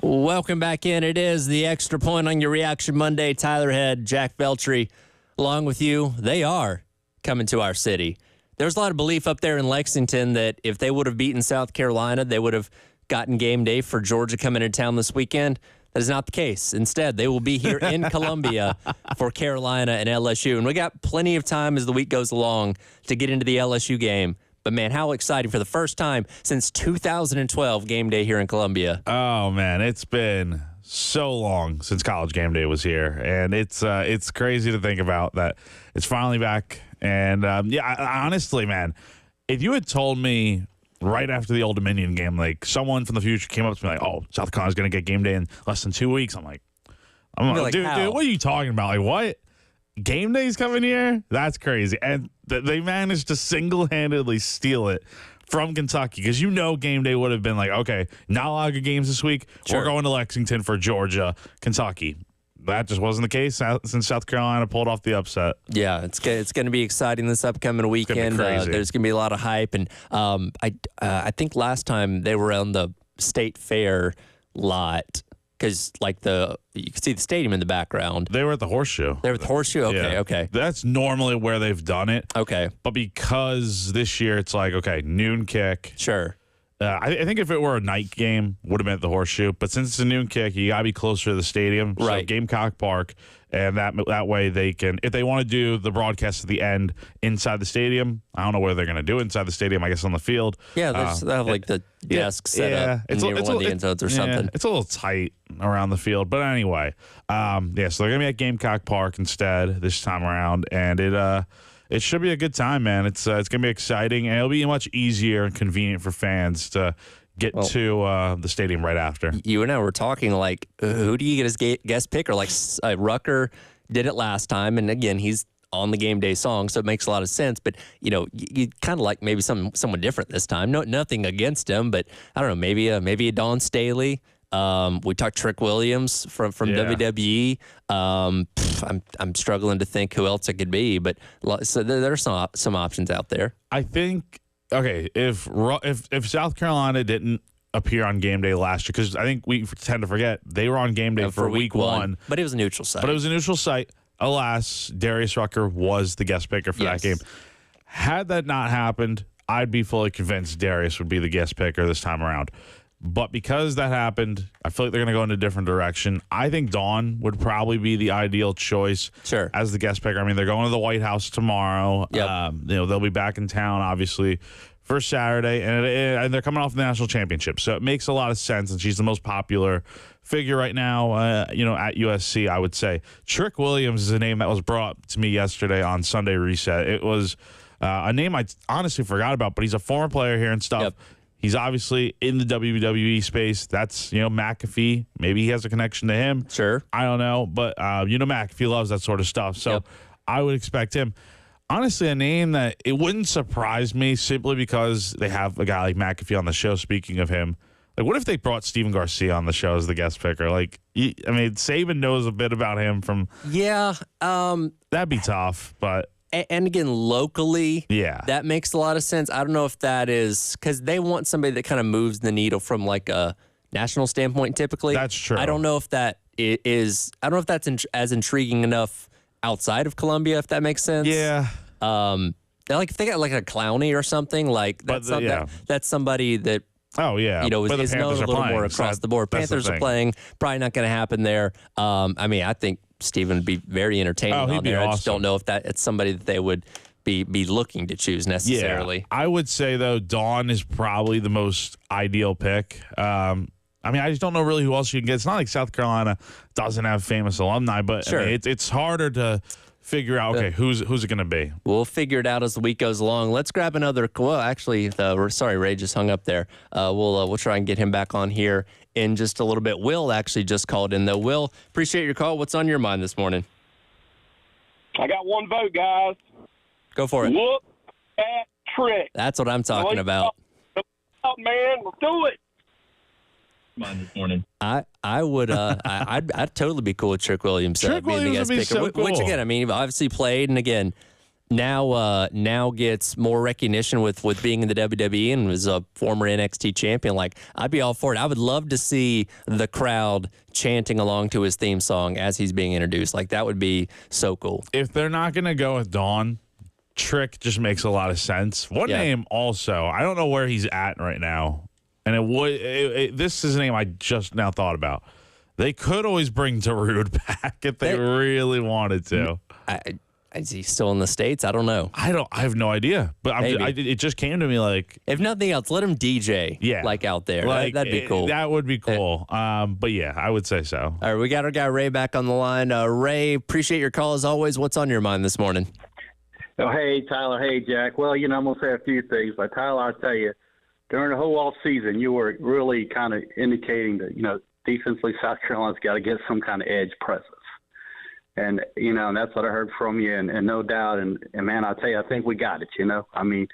Welcome back in. It is the Extra Point on your Reaction Monday. Tyler Head, Jack Veltri, along with you. They are coming to our city. There's a lot of belief up there in Lexington that if they would have beaten South Carolina, they would have gotten game day for Georgia coming into town this weekend. That is not the case. Instead, they will be here in Columbia for Carolina and LSU. And we got plenty of time as the week goes along to get into the LSU game. But, man, how exciting for the first time since 2012 game day here in Columbia. Oh, man, it's been so long since college game day was here. And it's crazy to think about that it's finally back. And, honestly, man, if you had told me right after the Old Dominion game, like someone from the future came up to me like, oh, South Carolina's going to get game day in less than 2 weeks. I'm like, dude, what are you talking about? Like, what? Game day's coming here? That's crazy. And they managed to single-handedly steal it from Kentucky because game day would have been like, okay, not a lot of good games this week. Sure. We're going to Lexington for Georgia, Kentucky. That just wasn't the case since South Carolina pulled off the upset. Yeah, it's going to be exciting this upcoming weekend. There's going to be a lot of hype, and I think last time they were on the State Fair lot because you can see the stadium in the background. They were at the Horseshoe. They were at the Horseshoe. Okay, yeah. Okay. That's normally where they've done it. Okay, but because this year it's like noon kick. Sure. I think if it were a night game, would have been at the Horseshoe. But since it's a noon kick, you got to be closer to the stadium. Right. So Gamecock Park, and that way they can, if they want to do the broadcast at the end inside the stadium, I don't know where they're going to do it inside the stadium. I guess on the field. Yeah, they have the desks set up near one of the end zones or something. It's a little tight around the field, but anyway, so they're going to be at Gamecock Park instead this time around, and it should be a good time, man. It's going to be exciting, and it'll be much easier and convenient for fans to get to the stadium right after. You and I were talking like, who do you get as guest picker? Like Rucker did it last time, and again, he's on the game day song, so it makes a lot of sense. But you kind of like maybe someone different this time. No, nothing against him, but I don't know. Maybe a Dawn Staley. We talked Trick Williams from WWE. I'm struggling to think who else it could be, but so there's some options out there. I think if South Carolina didn't appear on game day last year, because I think we tend to forget they were on game day for week one, but it was a neutral site. Alas, Darius Rucker was the guest picker for that game. Had that not happened, I'd be fully convinced Darius would be the guest picker this time around. But because that happened, I feel like they're going to go in a different direction. I think Dawn would probably be the ideal choice as the guest picker. I mean, they're going to the White House tomorrow. Yep. They'll be back in town, obviously, for Saturday. And they're coming off the national championship. So it makes a lot of sense. And she's the most popular figure right now, at USC, I would say. Trick Williams is a name that was brought to me yesterday on Sunday Reset. It was a name I honestly forgot about, but he's a former player here and stuff. Yep. He's obviously in the WWE space. That's, McAfee. Maybe he has a connection to him. Sure. I don't know. But, McAfee loves that sort of stuff. So I would expect him. Honestly, a name that it wouldn't surprise me simply because they have a guy like McAfee on the show. Speaking of him, like, what if they brought Steven Garcia on the show as the guest picker? Like, Saban knows a bit about him from. Yeah. That'd be tough, but. And again, locally, that makes a lot of sense. I don't know if that is because they want somebody that kind of moves the needle from like a national standpoint. Typically, that's true. I don't know if that is. I don't know if that's as intriguing enough outside of Columbia. If that makes sense. Yeah. Like if they got like a Clowney or something like that's that's somebody that. Oh, yeah. Is known a little more across the board. Panthers are playing. Probably not going to happen there. I think Steven would be very entertaining on there. Awesome. I just don't know if it's somebody that they would be looking to choose necessarily. Yeah. I would say, though, Dawn is probably the most ideal pick. I just don't know really who else you can get. It's not like South Carolina doesn't have famous alumni, but sure. It's harder to figure out, who's it going to be? We'll figure it out as the week goes along. Let's grab another. Well, actually, Ray just hung up there. We'll try and get him back on here in just a little bit. Will actually just called in, though. Will, appreciate your call. What's on your mind this morning? I got one vote, guys. Go for it. Look at Trick. That's what I'm talking about. Man, let's do it. This morning. I would I'd totally be cool with Trick Williams being the guest picker. So cool. Which again, obviously played, and again, now gets more recognition with being in the WWE and was a former NXT champion. Like, I'd be all for it. I would love to see the crowd chanting along to his theme song as he's being introduced. Like, that would be so cool. If they're not going to go with Dawn, Trick just makes a lot of sense. One name also, I don't know where he's at right now, and this is a name I just now thought about. They could always bring Darude back if they really wanted to. Is he still in the States? I don't know. I have no idea, but it just came to me like, if nothing else, let him DJ. Like out there, like, that'd be cool. That would be cool. But yeah, I would say so. All right, we got our guy Ray back on the line. Ray, appreciate your call as always. What's on your mind this morning? Oh, hey, Tyler. Hey, Jack. Well, I'm going to say a few things, but Tyler, I'll tell you, during the whole off season, you were really kind of indicating that, defensively, South Carolina's got to get some kind of edge presence. And, and that's what I heard from you, and no doubt. And, man, I'll tell you, I think we got it, I mean,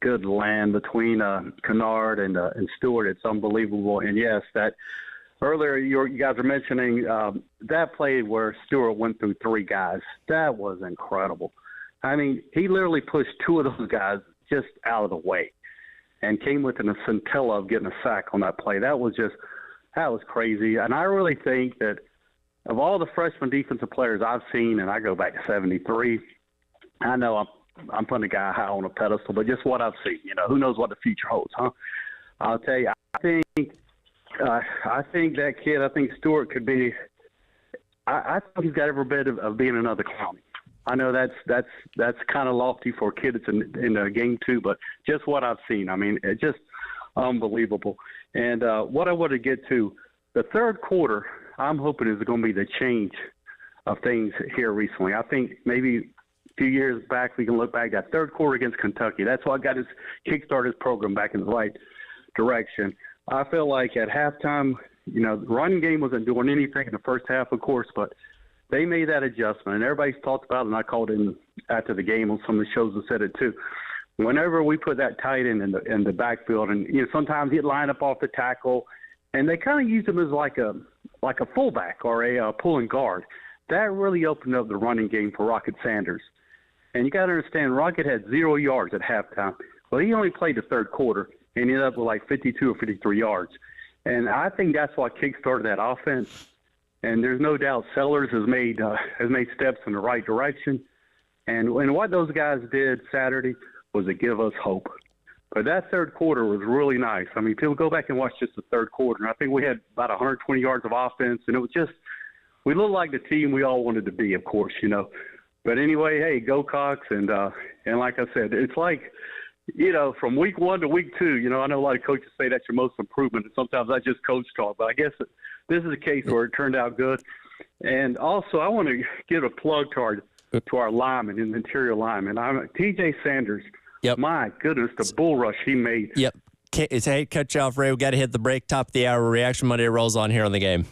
good land between Kennard and Stewart. It's unbelievable. And, yes, that earlier you guys were mentioning that play where Stewart went through three guys. That was incredible. I mean, he literally pushed two of those guys just out of the way and came within a scintilla of getting a sack on that play. That was crazy. And I really think that of all the freshman defensive players I've seen, and I go back to 73, I know I'm putting a guy high on a pedestal, but just what I've seen, who knows what the future holds, huh? I'll tell you, I think that kid, I think Stewart could be, I think he's got every bit of being another Clowney. I know that's kind of lofty for a kid that's in game two, but just what I've seen, I mean, it's just unbelievable. And what I want to get to, the third quarter, I'm hoping is going to be the change of things here recently. I think maybe a few years back we can look back at third quarter against Kentucky. That's what got his kickstart his program back in the right direction. I feel like at halftime, the running game wasn't doing anything in the first half, of course, but they made that adjustment, and everybody's talked about it, and I called in after the game on some of the shows that said it too. Whenever we put that tight end in the backfield, and sometimes he'd line up off the tackle, and they kind of used him as like a fullback or a pulling guard. That really opened up the running game for Rocket Sanders. And you got to understand, Rocket had 0 yards at halftime. Well, he only played the third quarter and ended up with like 52 or 53 yards. And I think that's what kickstarted that offense. And there's no doubt Sellers has made steps in the right direction. And what those guys did Saturday was to give us hope. But that third quarter was really nice. I mean, people go back and watch just the third quarter. And I think we had about 120 yards of offense, and it was just – we looked like the team we all wanted to be, of course, But anyway, hey, go Cox. And like I said, it's like, from week one to week two, I know a lot of coaches say that's your most improvement, and sometimes that's just coach talk. But I guess this is a case where it turned out good. And also, I want to give a plug to our lineman, in the interior lineman. T.J. Sanders. Yep. My goodness, the bull rush he made. Yep. Hey, cut you off, Ray. We got to hit the break. Top of the hour. Reaction Monday rolls on here on the game.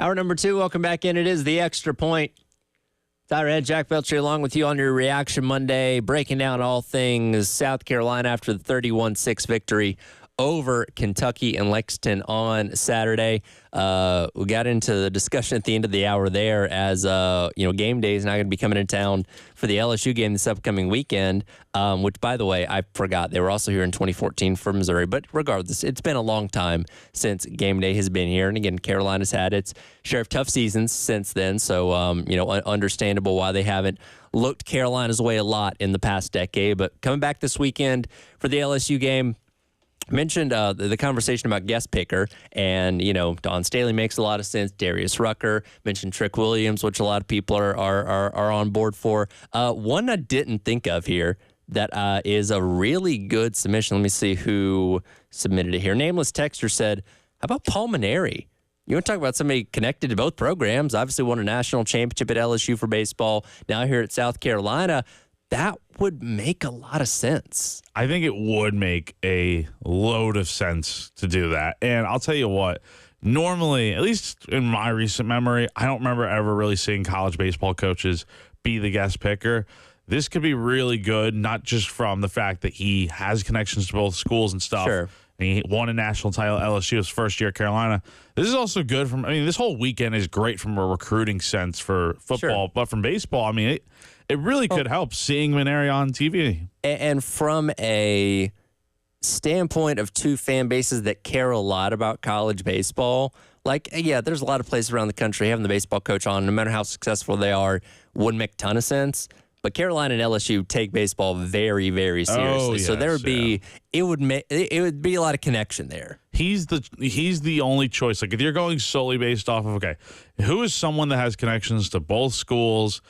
Hour number 2, welcome back in. It is the Extra Point. Tyler Head, Jack Belcher along with you on your Reaction Monday, breaking down all things South Carolina after the 31-6 victory over Kentucky and Lexington on Saturday. We got into the discussion at the end of the hour there as, game day is not going to be coming in town for the LSU game this upcoming weekend, which, by the way, I forgot. They were also here in 2014 for Missouri. But regardless, it's been a long time since game day has been here. And again, Carolina's had its share of tough seasons since then. So, understandable why they haven't looked Carolina's way a lot in the past decade. But coming back this weekend for the LSU game, mentioned the conversation about guest picker, and Don Staley makes a lot of sense. Darius Rucker mentioned Trick Williams, which a lot of people are on board for. One I didn't think of here that is a really good submission. Let me see who submitted it here. Nameless Texter said, "How about Paul Maneri? You want to talk about somebody connected to both programs? Obviously won a national championship at LSU for baseball. Now here at South Carolina." That would make a lot of sense. I think it would make a load of sense to do that. And I'll tell you what, normally, at least in my recent memory, I don't remember ever really seeing college baseball coaches be the guest picker. This could be really good, not just from the fact that he has connections to both schools and stuff. Sure. And he won a national title at LSU his first year at Carolina. This is also good this whole weekend is great from a recruiting sense for football, Sure. but from baseball, it really could help seeing Maneri on TV. And from a standpoint of two fan bases that care a lot about college baseball, there's a lot of places around the country having the baseball coach on, no matter how successful they are, wouldn't make a ton of sense. But Carolina and LSU take baseball very, very seriously. So there would be it would be a lot of connection there. He's the only choice. Like if you're going solely based off of who is someone that has connections to both schools?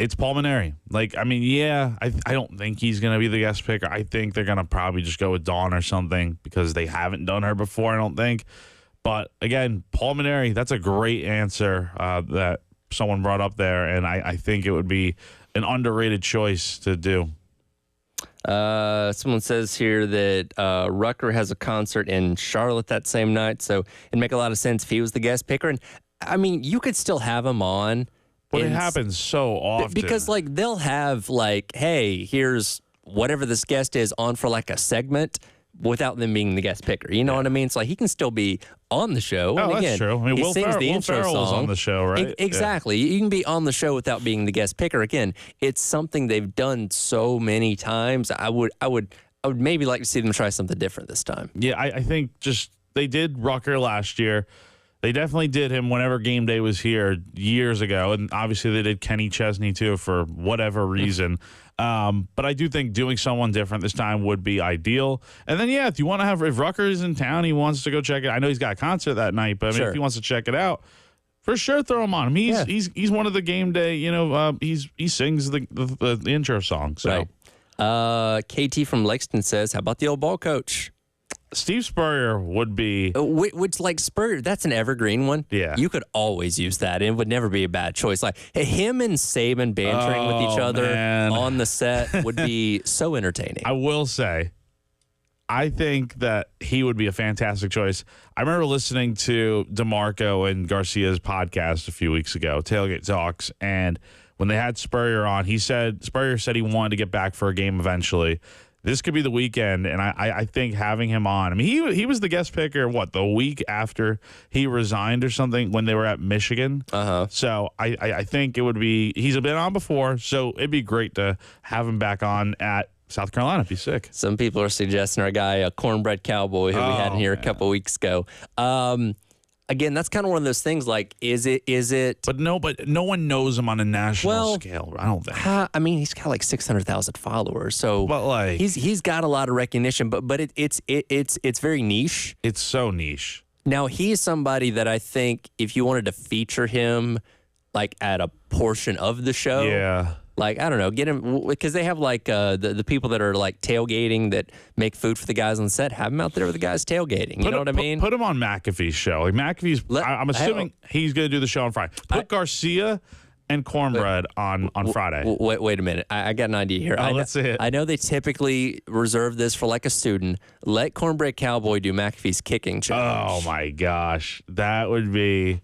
It's Paul Maneri. I don't think he's going to be the guest picker. I think they're going to probably just go with Dawn or something because they haven't done her before, I don't think. But, again, Paul Maneri, that's a great answer that someone brought up there, and I think it would be an underrated choice to do. Someone says here that Rucker has a concert in Charlotte that same night, so it'd make a lot of sense if he was the guest picker. And, you could still have him on. But it happens so often. Because, they'll have, hey, here's whatever this guest is on for, a segment without them being the guest picker. You know what I mean? So, he can still be on the show. Oh, and again, that's true. Will Ferrell was on the show, right? Exactly. Yeah. You can be on the show without being the guest picker. Again, it's something they've done so many times. I would maybe like to see them try something different this time. Yeah, I think they did Rucker last year. They definitely did him whenever game day was here years ago. And obviously they did Kenny Chesney too for whatever reason. But I do think doing someone different this time would be ideal. And then, if you want to if Rucker is in town, he wants to go check it. I know he's got a concert that night, but if he wants to check it out, for sure throw him on. He's one of the game day, he sings the intro song. So. Right. KT from Lexington says, how about the old ball coach? Steve Spurrier would be... Which, Spurrier, that's an evergreen one. Yeah. You could always use that, and it would never be a bad choice. Him and Saban bantering with each other on the set would be so entertaining. I will say, I think that he would be a fantastic choice. I remember listening to DeMarco and Garcia's podcast a few weeks ago, Tailgate Talks, and when they had Spurrier on, Spurrier said he wanted to get back for a game eventually. This could be the weekend, and I think having him on. He was the guest picker, the week after he resigned or something when they were at Michigan. So I think it would be, he's been on before, so it'd be great to have him back on at South Carolina if he's sick. Some people are suggesting our guy, a Cornbread Cowboy, who we had in here a couple weeks ago. Again, that's kind of one of those things. Is it? But no one knows him on a national scale. I don't think. He's got 600,000 followers, so but he's got a lot of recognition. But it's very niche. It's so niche. Now he's somebody that I think if you wanted to feature him, at a portion of the show, yeah. I don't know, get him, because they have the people that are tailgating that make food for the guys on the set. Have him out there with the guys tailgating. You know what I mean? Put him on McAfee's show. McAfee's. I'm assuming he's going to do the show on Friday. Put Garcia and Cornbread on Friday. Wait a minute. I got an idea here. Let's see it. I know they typically reserve this for a student. Let Cornbread Cowboy do McAfee's kicking challenge. Oh my gosh, that would be.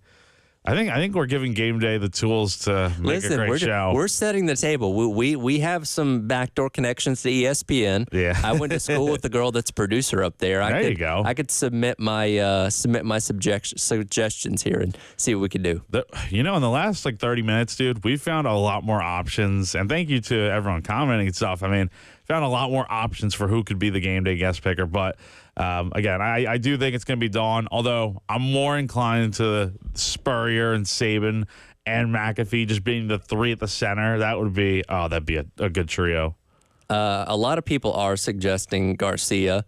I think we're giving Game Day the tools to make a great show. We're setting the table. We have some backdoor connections to ESPN. Yeah. I went to school with the girl that's producer up there. There you go. I could submit my suggestions here and see what we could do. In the last 30 minutes, dude, we found a lot more options. And thank you to everyone commenting and stuff. I mean, found a lot more options for who could be the Game Day guest picker. But again, I do think it's going to be Dawn, although I'm more inclined to Spurrier and Saban and McAfee just being the three at the center. That'd be a good trio. A lot of people are suggesting Garcia.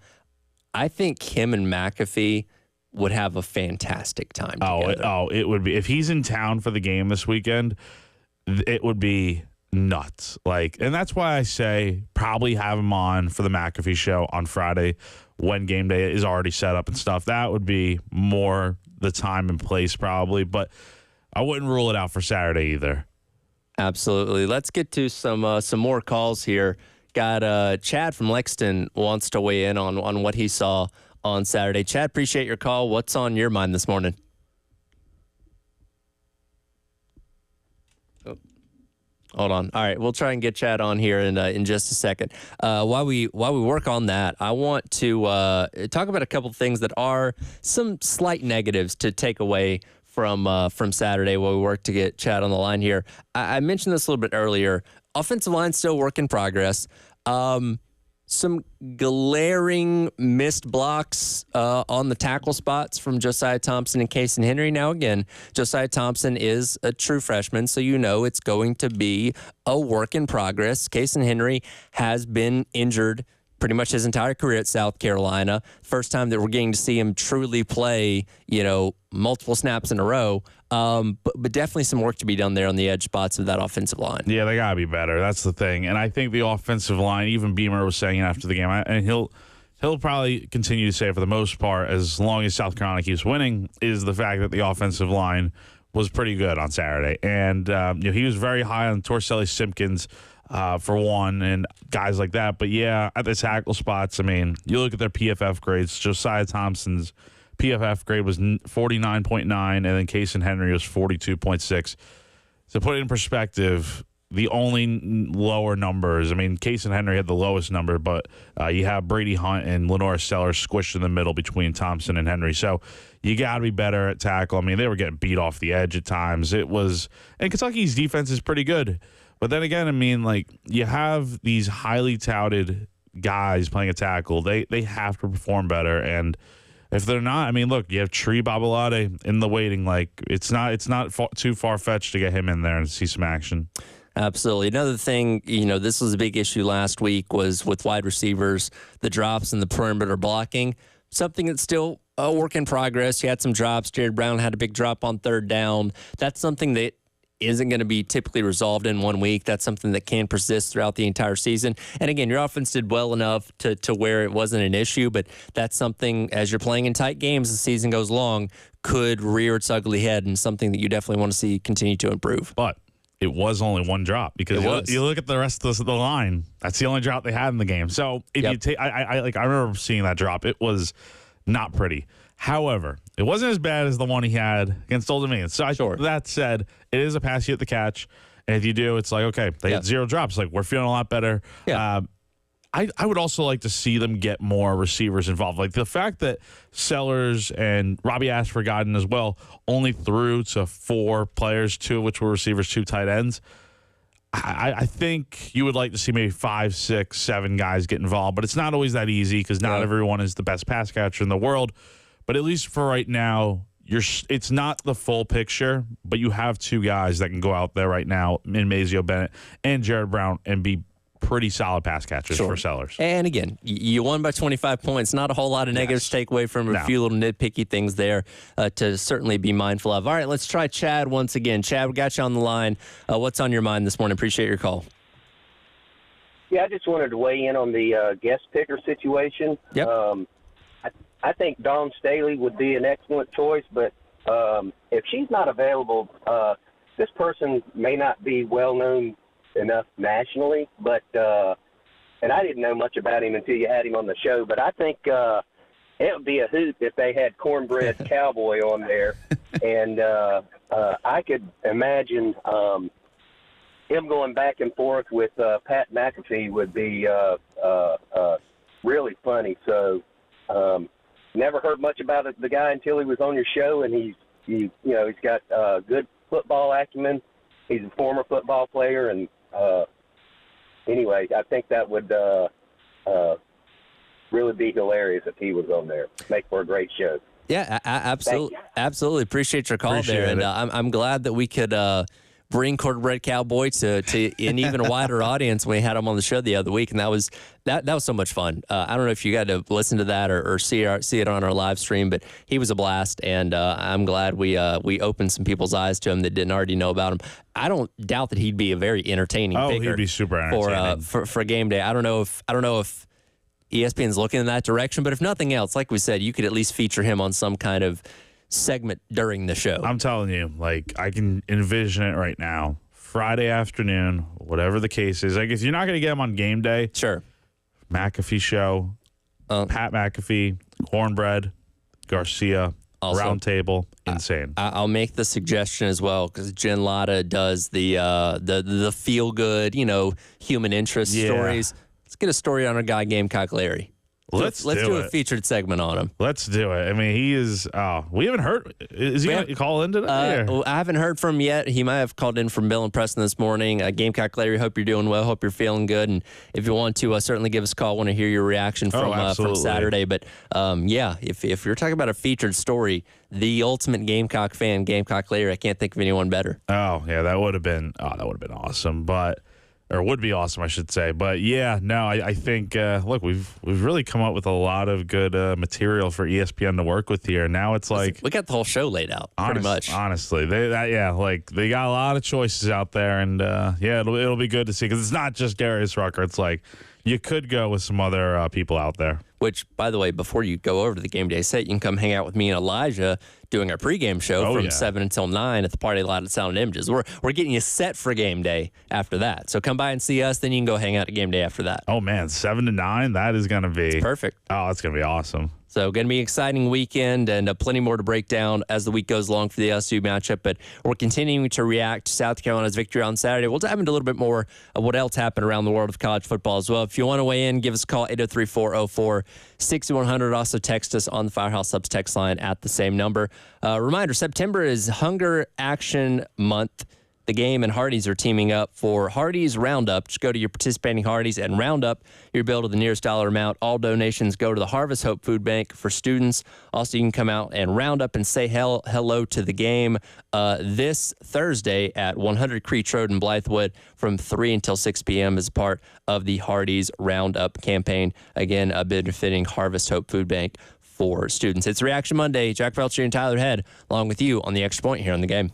I think him and McAfee would have a fantastic time together. It would be. If he's in town for the game this weekend, it would be nuts. And that's why I say probably have him on for the McAfee show on Friday when Game Day is already set up and stuff. That would be more the time and place probably, but I wouldn't rule it out for Saturday either. Absolutely. Let's get to some more calls here. Got Chad from Lexington wants to weigh in on what he saw on Saturday. Chad, appreciate your call. What's on your mind this morning? Hold on. All right, we'll try and get Chad on here in just a second. While we work on that, I want to talk about a couple of things that are some slight negatives to take away from Saturday while we work to get Chad on the line here. I mentioned this a little bit earlier. Offensive line still work in progress. Some glaring missed blocks on the tackle spots from Josiah Thompson and Casey Henry. Now, again, Josiah Thompson is a true freshman, so it's going to be a work in progress. Casey Henry has been injured pretty much his entire career at South Carolina. First time that we're getting to see him truly play, multiple snaps in a row. But definitely some work to be done there on the edge spots of that offensive line. Yeah, they got to be better. That's the thing. And I think the offensive line, even Beamer was saying after the game, and he'll probably continue to say it for the most part as long as South Carolina keeps winning, is the fact that the offensive line was pretty good on Saturday. And he was very high on Torselli Simpkins for one, and guys like that. But yeah, at the tackle spots, you look at their PFF grades. Josiah Thompson's PFF grade was 49.9, and then Casey Henry was 42.6. To put it in perspective, the only lower numbers, Casey Henry had the lowest number, but you have Brady Hunt and Lenore Sellers squished in the middle between Thompson and Henry. So you got to be better at tackle. They were getting beat off the edge at times. And Kentucky's defense is pretty good. But then again, you have these highly touted guys playing a tackle. They have to perform better. And if they're not, look, you have Tree Babalade in the waiting. It's not too far-fetched to get him in there and see some action. Absolutely. Another thing, this was a big issue last week was with wide receivers, the drops and the perimeter blocking. Something that's still a work in progress. You had some drops. Jared Brown had a big drop on third down. That's something that isn't going to be typically resolved in 1 week. That's something that can persist throughout the entire season. And again, your offense did well enough to where it wasn't an issue, but that's something, as you're playing in tight games, the season goes long, could rear its ugly head, and something that you definitely want to see continue to improve. But it was only one drop because you look at the rest of the line. That's the only drop they had in the game. So if you take, I remember seeing that drop. It was not pretty. However, it wasn't as bad as the one he had against Old Dominion. So that said, it is a pass you have to catch. And if you do, it's okay, they had 0 drops. We're feeling a lot better. Yeah. I would also like to see them get more receivers involved. The fact that Sellers and Robbie Ashford as well only threw to 4 players, 2 of which were receivers, 2 tight ends. I think you would like to see maybe 5, 6, 7 guys get involved. But it's not always that easy because not everyone is the best pass catcher in the world. But at least for right now, it's not the full picture, but you have 2 guys that can go out there right now in Mazio Bennett and Jared Brown and be pretty solid pass catchers for Sellers. And again, you won by 25 points. Not a whole lot of negatives to take away from a few little nitpicky things there to certainly be mindful of. All right, let's try Chad once again. Chad, we got you on the line. What's on your mind this morning? Appreciate your call. Yeah, I just wanted to weigh in on the guest picker situation. Yep. I think Dawn Staley would be an excellent choice, but if she's not available, this person may not be well-known enough nationally, but and I didn't know much about him until you had him on the show, but I think it would be a hoot if they had Cornbread Cowboy on there, and I could imagine him going back and forth with Pat McAfee would be really funny. So never heard much about the guy until he was on your show, and he's got good football acumen. He's a former football player, and anyway, I think that would really be hilarious if he was on there. Make for a great show. Yeah, absolutely. Absolutely. Appreciate your call Appreciate there. And it. I'm glad that we could bring Cornbread Cowboy to an even wider audience when we had him on the show the other week. And that was so much fun. I don't know if you got to listen to that or see it on our live stream, but he was a blast. And I'm glad we opened some people's eyes to him that didn't already know about him. I don't doubt that he'd be a very entertaining figure. He'd be super entertaining. For game day. I don't know if ESPN's looking in that direction, but if nothing else, like we said, you could at least feature him on some kind of segment during the show. I'm telling you, like, I can envision it right now. Friday afternoon, whatever the case is. Like, if you're not going to get him on game day, Sure. McAfee show, Pat McAfee, Cornbread, Garcia, Also, round table, insane. I'll make the suggestion as well because Jen Latta does the feel good, human interest stories. Let's get a story on our guy Gamecock Larry. Let's do do a it. featured segment on him. Let's do it. I mean, he is. We haven't heard. Is he going to call in today? Well, I haven't heard from him yet. He might have called in from Bill and Preston this morning. Gamecock Larry, hope you're doing well. Hope you're feeling good. And if you want to, certainly give us a call. Want to hear your reaction from Saturday. But if you're talking about a featured story, the ultimate Gamecock fan, Gamecock Larry, I can't think of anyone better. Oh yeah, that would have been awesome. Or would be awesome, I should say. But yeah, no, I think look, we've really come up with a lot of good material for ESPN to work with here. Now it's like we got the whole show laid out, pretty much. Honestly, they got a lot of choices out there, and it'll be good to see because it's not just Darius Rucker. It's like you could go with some other people out there. Which, by the way, before you go over to the game day set, you can come hang out with me and Elijah doing our pregame show from 7 until 9 at the Party Lot at Sound and Images. We're getting you set for game day after that. So come by and see us, then you can go hang out at game day after that. Oh, man, 7 to 9? That is going to be... It's perfect. Oh, that's going to be awesome. So going to be an exciting weekend and plenty more to break down as the week goes along for the LSU matchup. But we're continuing to react to South Carolina's victory on Saturday. We'll dive into a little bit more of what else happened around the world of college football as well. If you want to weigh in, give us a call, 803-404-6100. Also text us on the Firehouse Subs text line at the same number. Reminder, September is Hunger Action Month. The Game and Hardee's are teaming up for Hardee's Roundup. Just go to your participating Hardee's and round up your bill to the nearest dollar amount. All donations go to the Harvest Hope Food Bank for students. Also, you can come out and round up and say hello to the game this Thursday at 100 Creech Road in Blythewood from 3 until 6 p.m. as part of the Hardee's Roundup campaign. Again, benefiting Harvest Hope Food Bank for students. It's Reaction Monday. Jack Felcher and Tyler Head along with you on the Extra Point here on the Game.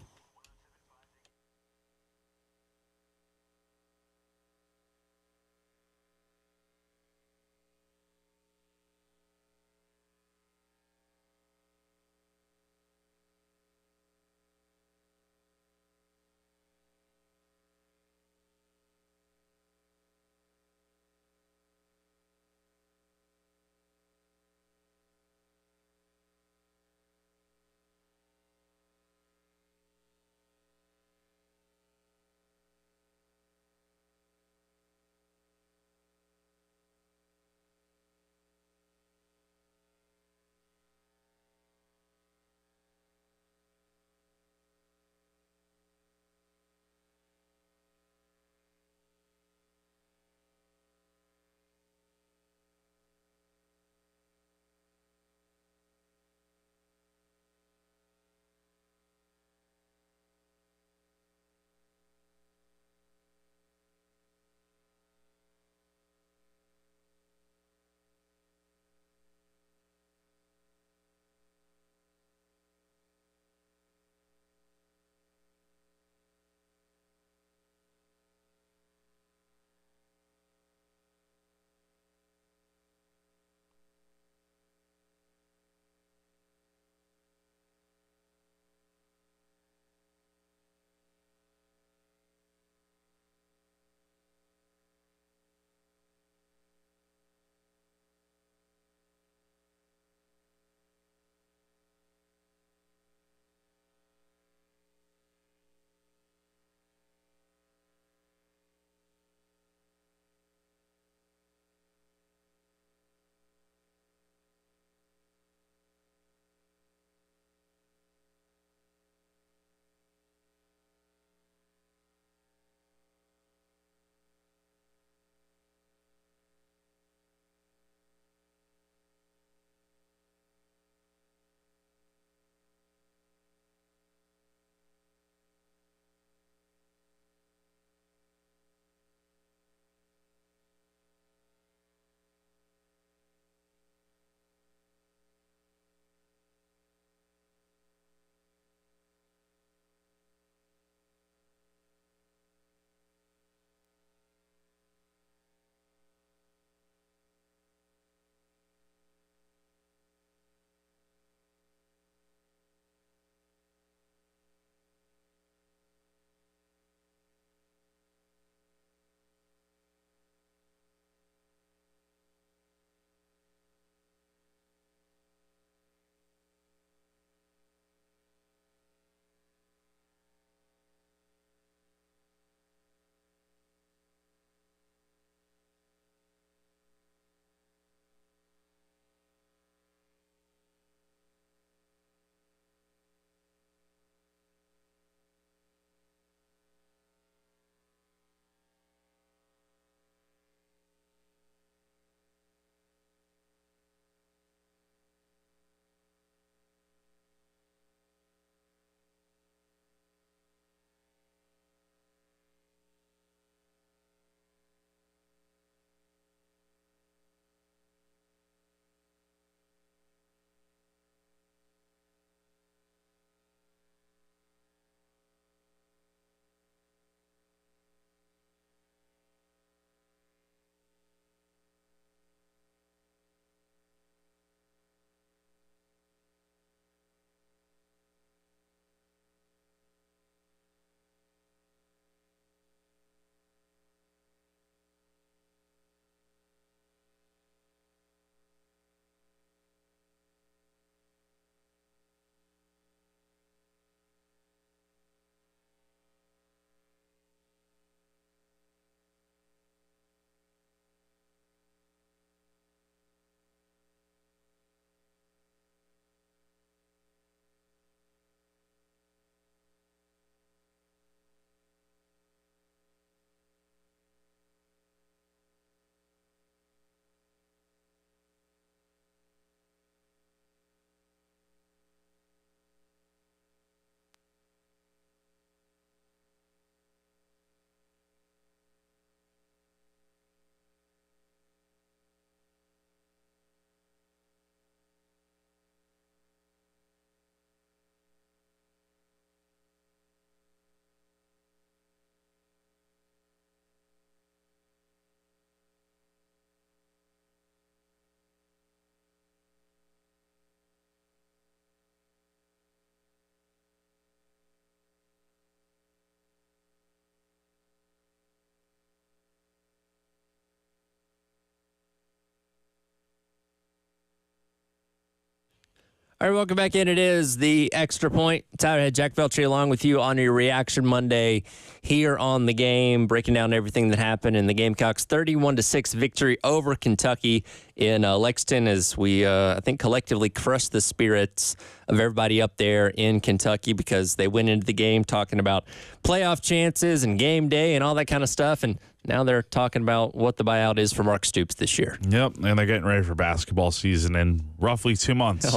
All right, welcome back in. It is the Extra Point. Tyler Head, Jack Veltri along with you on your Reaction Monday here on the game, breaking down everything that happened in the Gamecocks' 31-6 victory over Kentucky in Lexington as we, I think, collectively crushed the spirits of everybody up there in Kentucky because they went into the game talking about playoff chances and game day and all that kind of stuff, and now they're talking about what the buyout is for Mark Stoops this year. Yep, and they're getting ready for basketball season in roughly 2 months.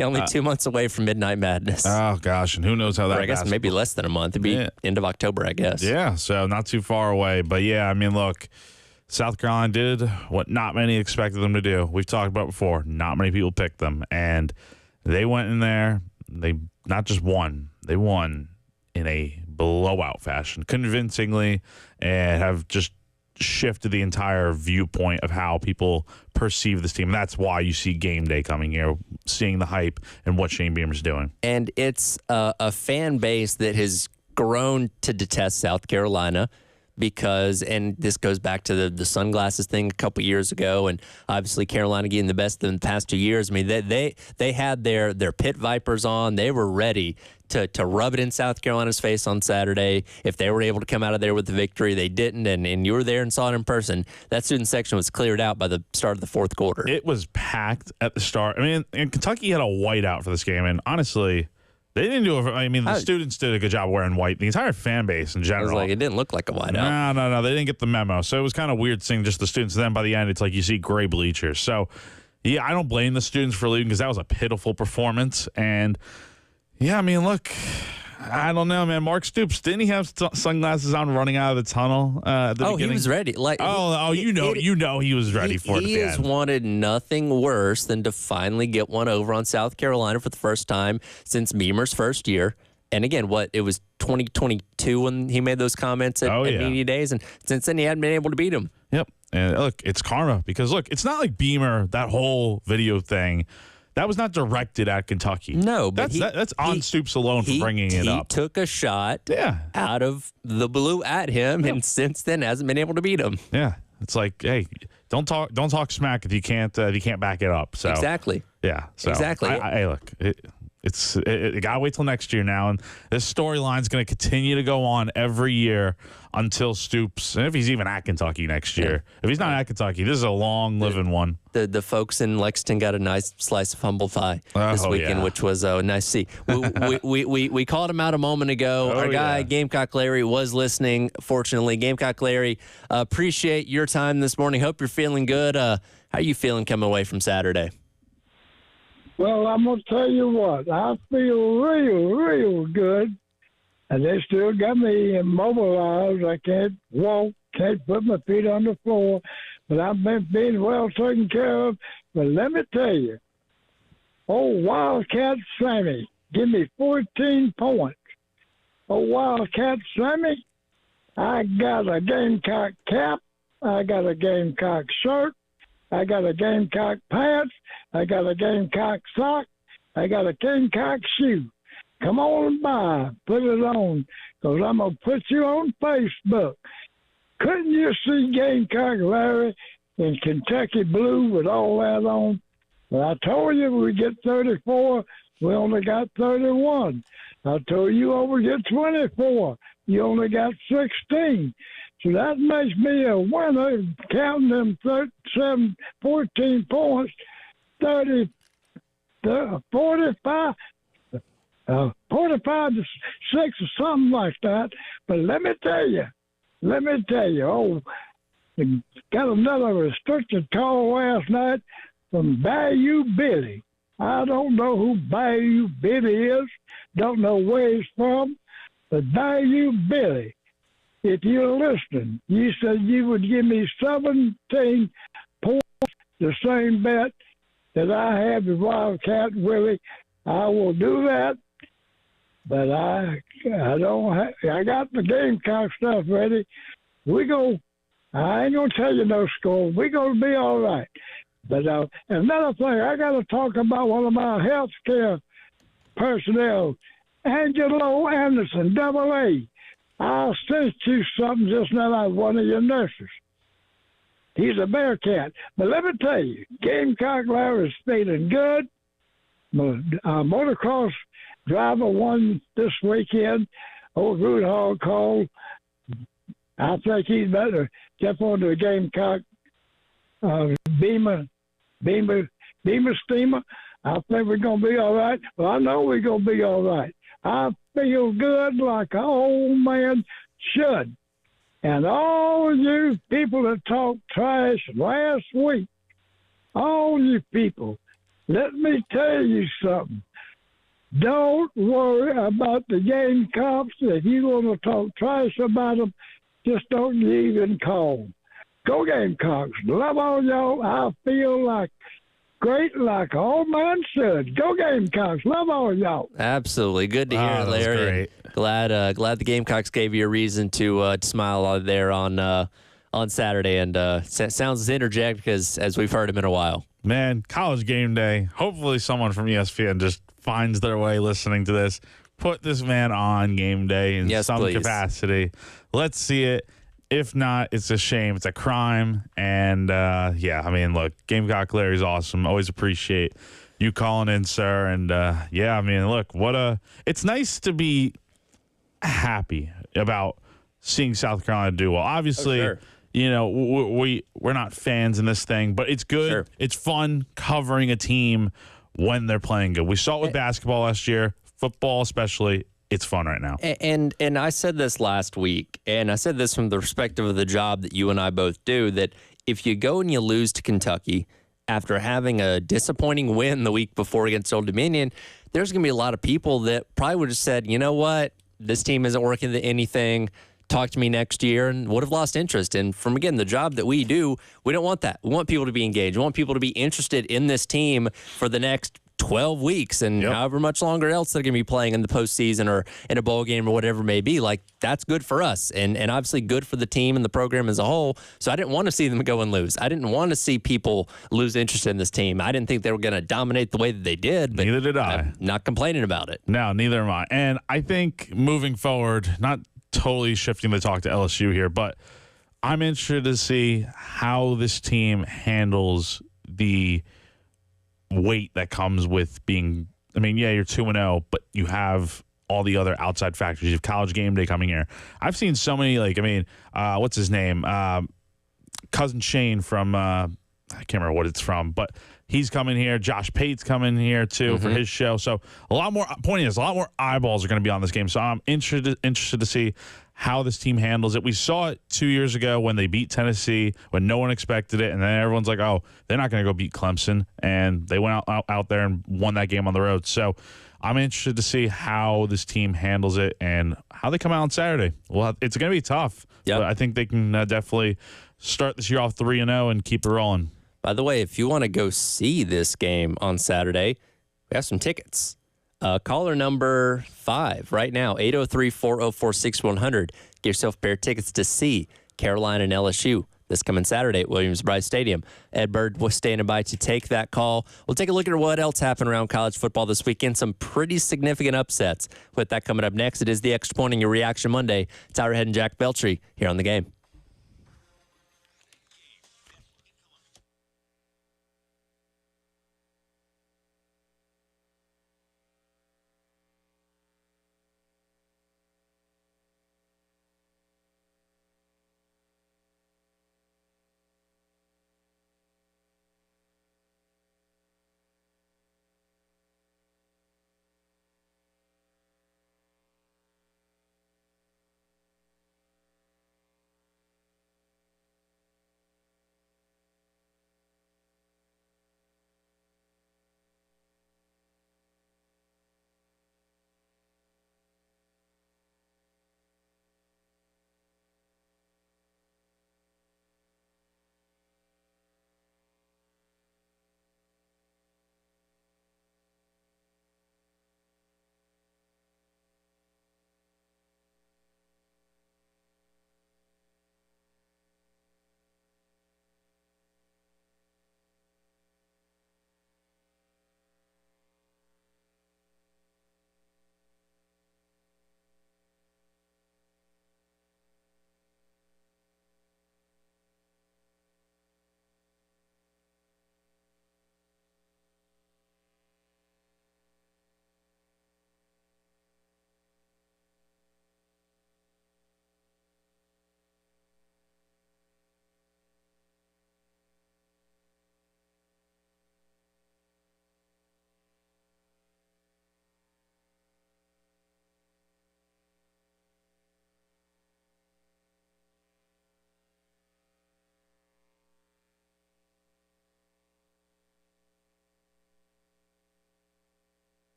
Only 2 months away from Midnight Madness. Oh, gosh, and who knows how that Or I guess maybe less than a month. It'd be end of October, I guess. Yeah, so not too far away. But, yeah, I mean, look, South Carolina did what not many expected them to do. We've talked about before. Not many people picked them. And they went in there. They not just won. They won in a blowout fashion, convincingly, and have just shifted the entire viewpoint of how people perceive this team. And that's why you see game day coming here, seeing the hype and what Shane Beamer's doing. And it's a fan base that has grown to detest South Carolina because, and this goes back to the sunglasses thing a couple years ago, and obviously Carolina getting the best in the past 2 years. I mean, they had their pit vipers on. They were ready to rub it in South Carolina's face on Saturday. If they were able to come out of there with the victory, they didn't, and you were there and saw it in person. That student section was cleared out by the start of the fourth quarter. It was packed at the start. I mean, and Kentucky had a whiteout for this game, and honestly, they didn't do it. I mean, the students did a good job wearing white. The entire fan base in general. It didn't look like a whiteout. No. They didn't get the memo. So it was kind of weird seeing just the students. Then by the end, it's like you see gray bleachers. So, yeah, I don't blame the students for leaving because that was a pitiful performance. And, yeah, I mean, look, I don't know, man. Mark Stoops, didn't he have sunglasses on running out of the tunnel at the beginning? He was ready. You know he was ready for it. He has wanted nothing worse than to finally get one over on South Carolina for the first time since Beamer's first year. And again, it was 2022 when he made those comments at Media Days, and since then he hadn't been able to beat him. Yep. And look, it's karma because look, it's not like Beamer, that whole video thing. That was not directed at Kentucky. No, but that's on Stoops alone for bringing it up. He took a shot out of the blue at him, and since then hasn't been able to beat him. Yeah, it's like, hey, don't talk smack if you can't back it up. So exactly. Yeah. So exactly. Hey, look, it gotta wait till next year now, and this storyline's going to continue to go on every year until Stoops, and if he's even at Kentucky next year. If he's not at Kentucky, this is a long living one. The folks in Lexington got a nice slice of humble pie this weekend, which was nice to see. We called him out a moment ago. Our guy Gamecock Larry was listening. Fortunately, Gamecock Larry, appreciate your time this morning. Hope you're feeling good. How are you feeling coming away from Saturday? Well, I'm going to tell you what, I feel real good, and they still got me immobilized. I can't walk, can't put my feet on the floor, but I've been being well taken care of. But let me tell you, old Wildcat Sammy, give me 14 points. Old Wildcat Sammy, I got a Gamecock cap, I got a Gamecock shirt, I got a Gamecock pants, I got a Gamecock sock, I got a Gamecock shoe. Come on by, put it on, because I'm going to put you on Facebook. Couldn't you see Gamecock Larry in Kentucky blue with all that on? Well, I told you we get 34, we only got 31. I told you we get 24, you only got 16. So that makes me a winner, counting them 14 points, 45 to 6 or something like that. But let me tell you, got another restricted call last night from Bayou Billy. I don't know who Bayou Billy is, don't know where he's from, but Bayou Billy, if you're listening, you said you would give me 17 points, the same bet that I have with Wildcat Willie. I will do that, but I got the Gamecock stuff ready. I ain't gonna tell you no score. We're gonna be all right. But another thing, I got to talk about one of my health care personnel, Angelo Anderson, AA. I'll send you something just now like one of your nurses. He's a Bearcat. But let me tell you, Gamecock Larry's feeling good. motocross driver won this weekend. Old Root Hall called. I think he's better. Step on the Gamecock Beamer steamer. I think we're going to be all right. Well, I know we're going to be all right. I feel good like an old man should. And all you people that talked trash last week, all you people, let me tell you something. Don't worry about the Gamecocks. If you want to talk trash about them, just don't even call. Go Gamecocks. Love all y'all. I feel like great like all man should. Go Gamecocks. Love all y'all. Absolutely. Good to hear it, Larry. Glad the Gamecocks gave you a reason to smile out there on Saturday. And sounds as interject as we've heard him in a while. Man, college game day. Hopefully someone from ESPN just finds their way listening to this. Put this man on game day in some capacity. Let's see it. If not, it's a shame. It's a crime. And, I mean, look, Gamecock Larry's awesome. Always appreciate you calling in, sir. And, I mean, look, it's nice to be happy about seeing South Carolina do well. Obviously, we're not fans in this thing, but it's good. Sure. It's fun covering a team when they're playing good. We saw it with basketball last year, football especially. It's fun right now. And I said this last week, and I said this from the perspective of the job that you and I both do, that if you go and you lose to Kentucky after having a disappointing win the week before against Old Dominion, there's going to be a lot of people that probably would have said, you know what, this team isn't working to anything. Talk to me next year, and would have lost interest. And from, again, the job that we do, we don't want that. We want people to be engaged. We want people to be interested in this team for the next 12 weeks and however much longer else they're going to be playing in the postseason or in a bowl game or whatever it may be. Like, that's good for us and obviously good for the team and the program as a whole. So I didn't want to see them go and lose. I didn't want to see people lose interest in this team. I didn't think they were going to dominate the way that they did. But neither did I. I'm not complaining about it. No, neither am I. And I think moving forward, not totally shifting the talk to LSU here, but I'm interested to see how this team handles the weight that comes with being, I mean, you're 2-0, but you have all the other outside factors. You have college game day coming here. I've seen so many, what's his name? Cousin Shane from, I can't remember what it's from, but he's coming here. Josh Pate's coming here too for his show. So a lot more eyeballs are going to be on this game. So I'm interested to see how this team handles it. We saw it 2 years ago when they beat Tennessee, when no one expected it, and then everyone's like, oh, they're not going to go beat Clemson, and they went out there and won that game on the road. So I'm interested to see how this team handles it and how they come out on Saturday. Well, it's going to be tough, but I think they can definitely start this year off 3-0 and keep it rolling. By the way, if you want to go see this game on Saturday, we have some tickets. Caller number 5 right now, 803-404-6100. Get yourself a pair of tickets to see Carolina and LSU this coming Saturday at Williams-Brice Stadium. Ed Bird was standing by to take that call. We'll take a look at what else happened around college football this weekend. Some pretty significant upsets. With that coming up next, it is the Extra Point in Your Reaction Monday. Tyler Head and Jack Beltry here on The Game.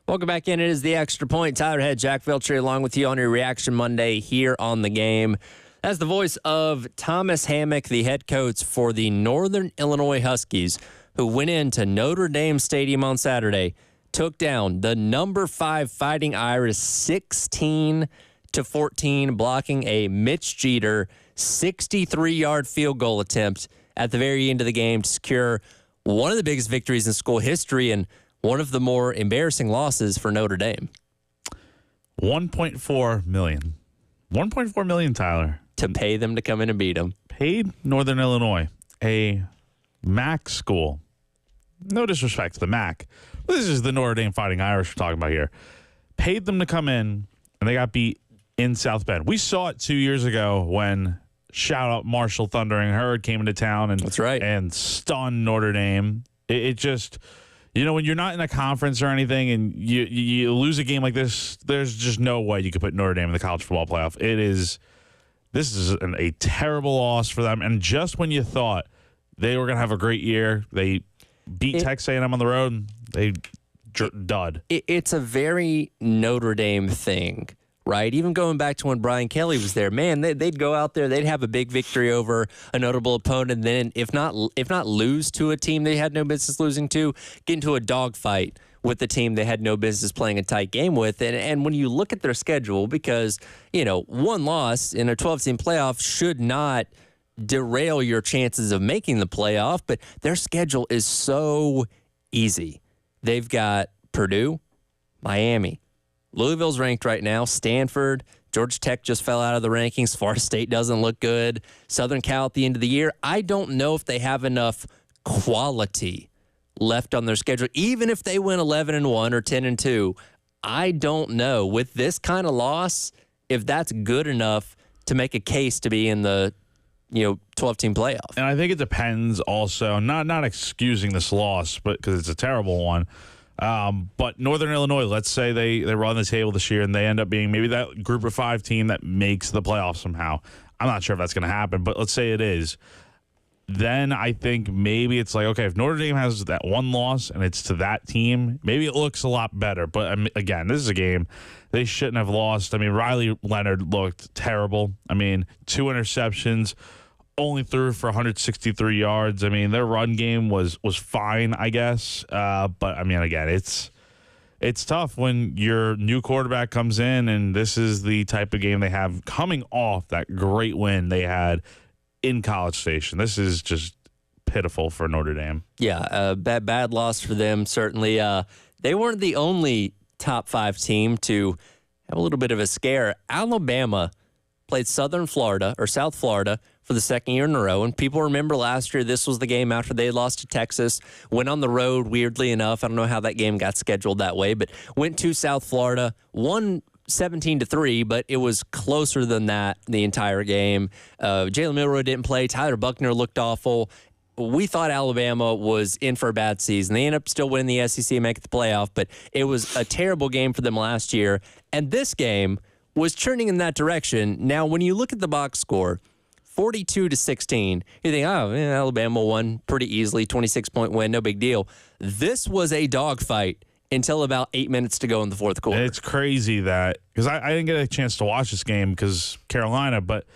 Welcome back in. It is the Extra Point. Tyler Head, Jack Veltri, along with you on your Reaction Monday here on the game. As the voice of Thomas Hammock, the head coach for the Northern Illinois Huskies, who went into Notre Dame Stadium on Saturday, took down the number 5 Fighting Irish 16-14, blocking a Mitch Jeter 63-yard field goal attempt at the very end of the game to secure one of the biggest victories in school history and one of the more embarrassing losses for Notre Dame. $1.4 million. $1.4 million, Tyler. To pay them to come in and beat them. Paid Northern Illinois, a MAC school. No disrespect to the MAC. But this is the Notre Dame Fighting Irish we're talking about here. Paid them to come in, and they got beat in South Bend. We saw it 2 years ago when, shout out Marshall Thundering Herd, came into town and, that's right, and stunned Notre Dame. It just... You know, when you're not in a conference or anything and you lose a game like this, there's just no way you could put Notre Dame in the college football playoff. This is a terrible loss for them. And just when you thought they were going to have a great year, they beat Texas A&M on the road. They dud. It's a very Notre Dame thing, right? Even going back to when Brian Kelly was there, man, they'd go out there, they'd have a big victory over a notable opponent, and then if not lose to a team they had no business losing to, get into a dogfight with the team they had no business playing a tight game with. And when you look at their schedule, because, you know, one loss in a 12-team playoff should not derail your chances of making the playoff, but their schedule is so easy. They've got Purdue, Miami, Louisville's ranked right now. Stanford, Georgia Tech just fell out of the rankings. Florida State doesn't look good. Southern Cal at the end of the year. I don't know if they have enough quality left on their schedule. Even if they win 11-1 or 10-2, I don't know with this kind of loss if that's good enough to make a case to be in the 12-team playoff. And I think it depends also, not excusing this loss, but because it's a terrible one. But Northern Illinois, let's say they run the table this year and they end up being maybe that group of 5 team that makes the playoffs somehow. I'm not sure if that's going to happen, but let's say it is. Then I think maybe it's like, okay, if Notre Dame has that one loss and it's to that team, maybe it looks a lot better. But again, this is a game they shouldn't have lost. I mean, Riley Leonard looked terrible. I mean, 2 interceptions, only threw for 163 yards. I mean, their run game was fine, I guess. But, I mean, again, it's tough when your new quarterback comes in, and this is the type of game they have coming off that great win they had in College Station. This is just pitiful for Notre Dame. Yeah, bad loss for them, certainly. They weren't the only top 5 team to have a little bit of a scare. Alabama played South Florida for the second year in a row. And people remember last year, this was the game after they lost to Texas, went on the road, weirdly enough. I don't know how that game got scheduled that way, but went to South Florida, won 17-3, but it was closer than that the entire game. Jalen Milroe didn't play. Tyler Buckner looked awful. We thought Alabama was in for a bad season. They ended up still winning the SEC and making the playoff, but it was a terrible game for them last year. And this game was turning in that direction. Now, when you look at the box score, 42-16, you think, Alabama won pretty easily, 26-point win, no big deal. This was a dogfight until about 8 minutes to go in the fourth quarter. It's crazy that, because I didn't get a chance to watch this game because Carolina, but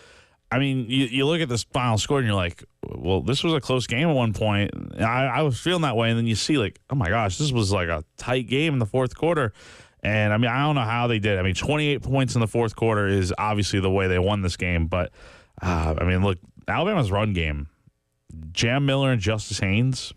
I mean, you look at this final score and you're like, well, this was a close game at one point. I was feeling that way, and then you see like, oh my gosh, this was like a tight game in the fourth quarter. And I mean, I don't know how they did. I mean, 28 points in the fourth quarter is obviously the way they won this game, but I mean, look, Alabama's run game, Jam Miller and Justice Haynes,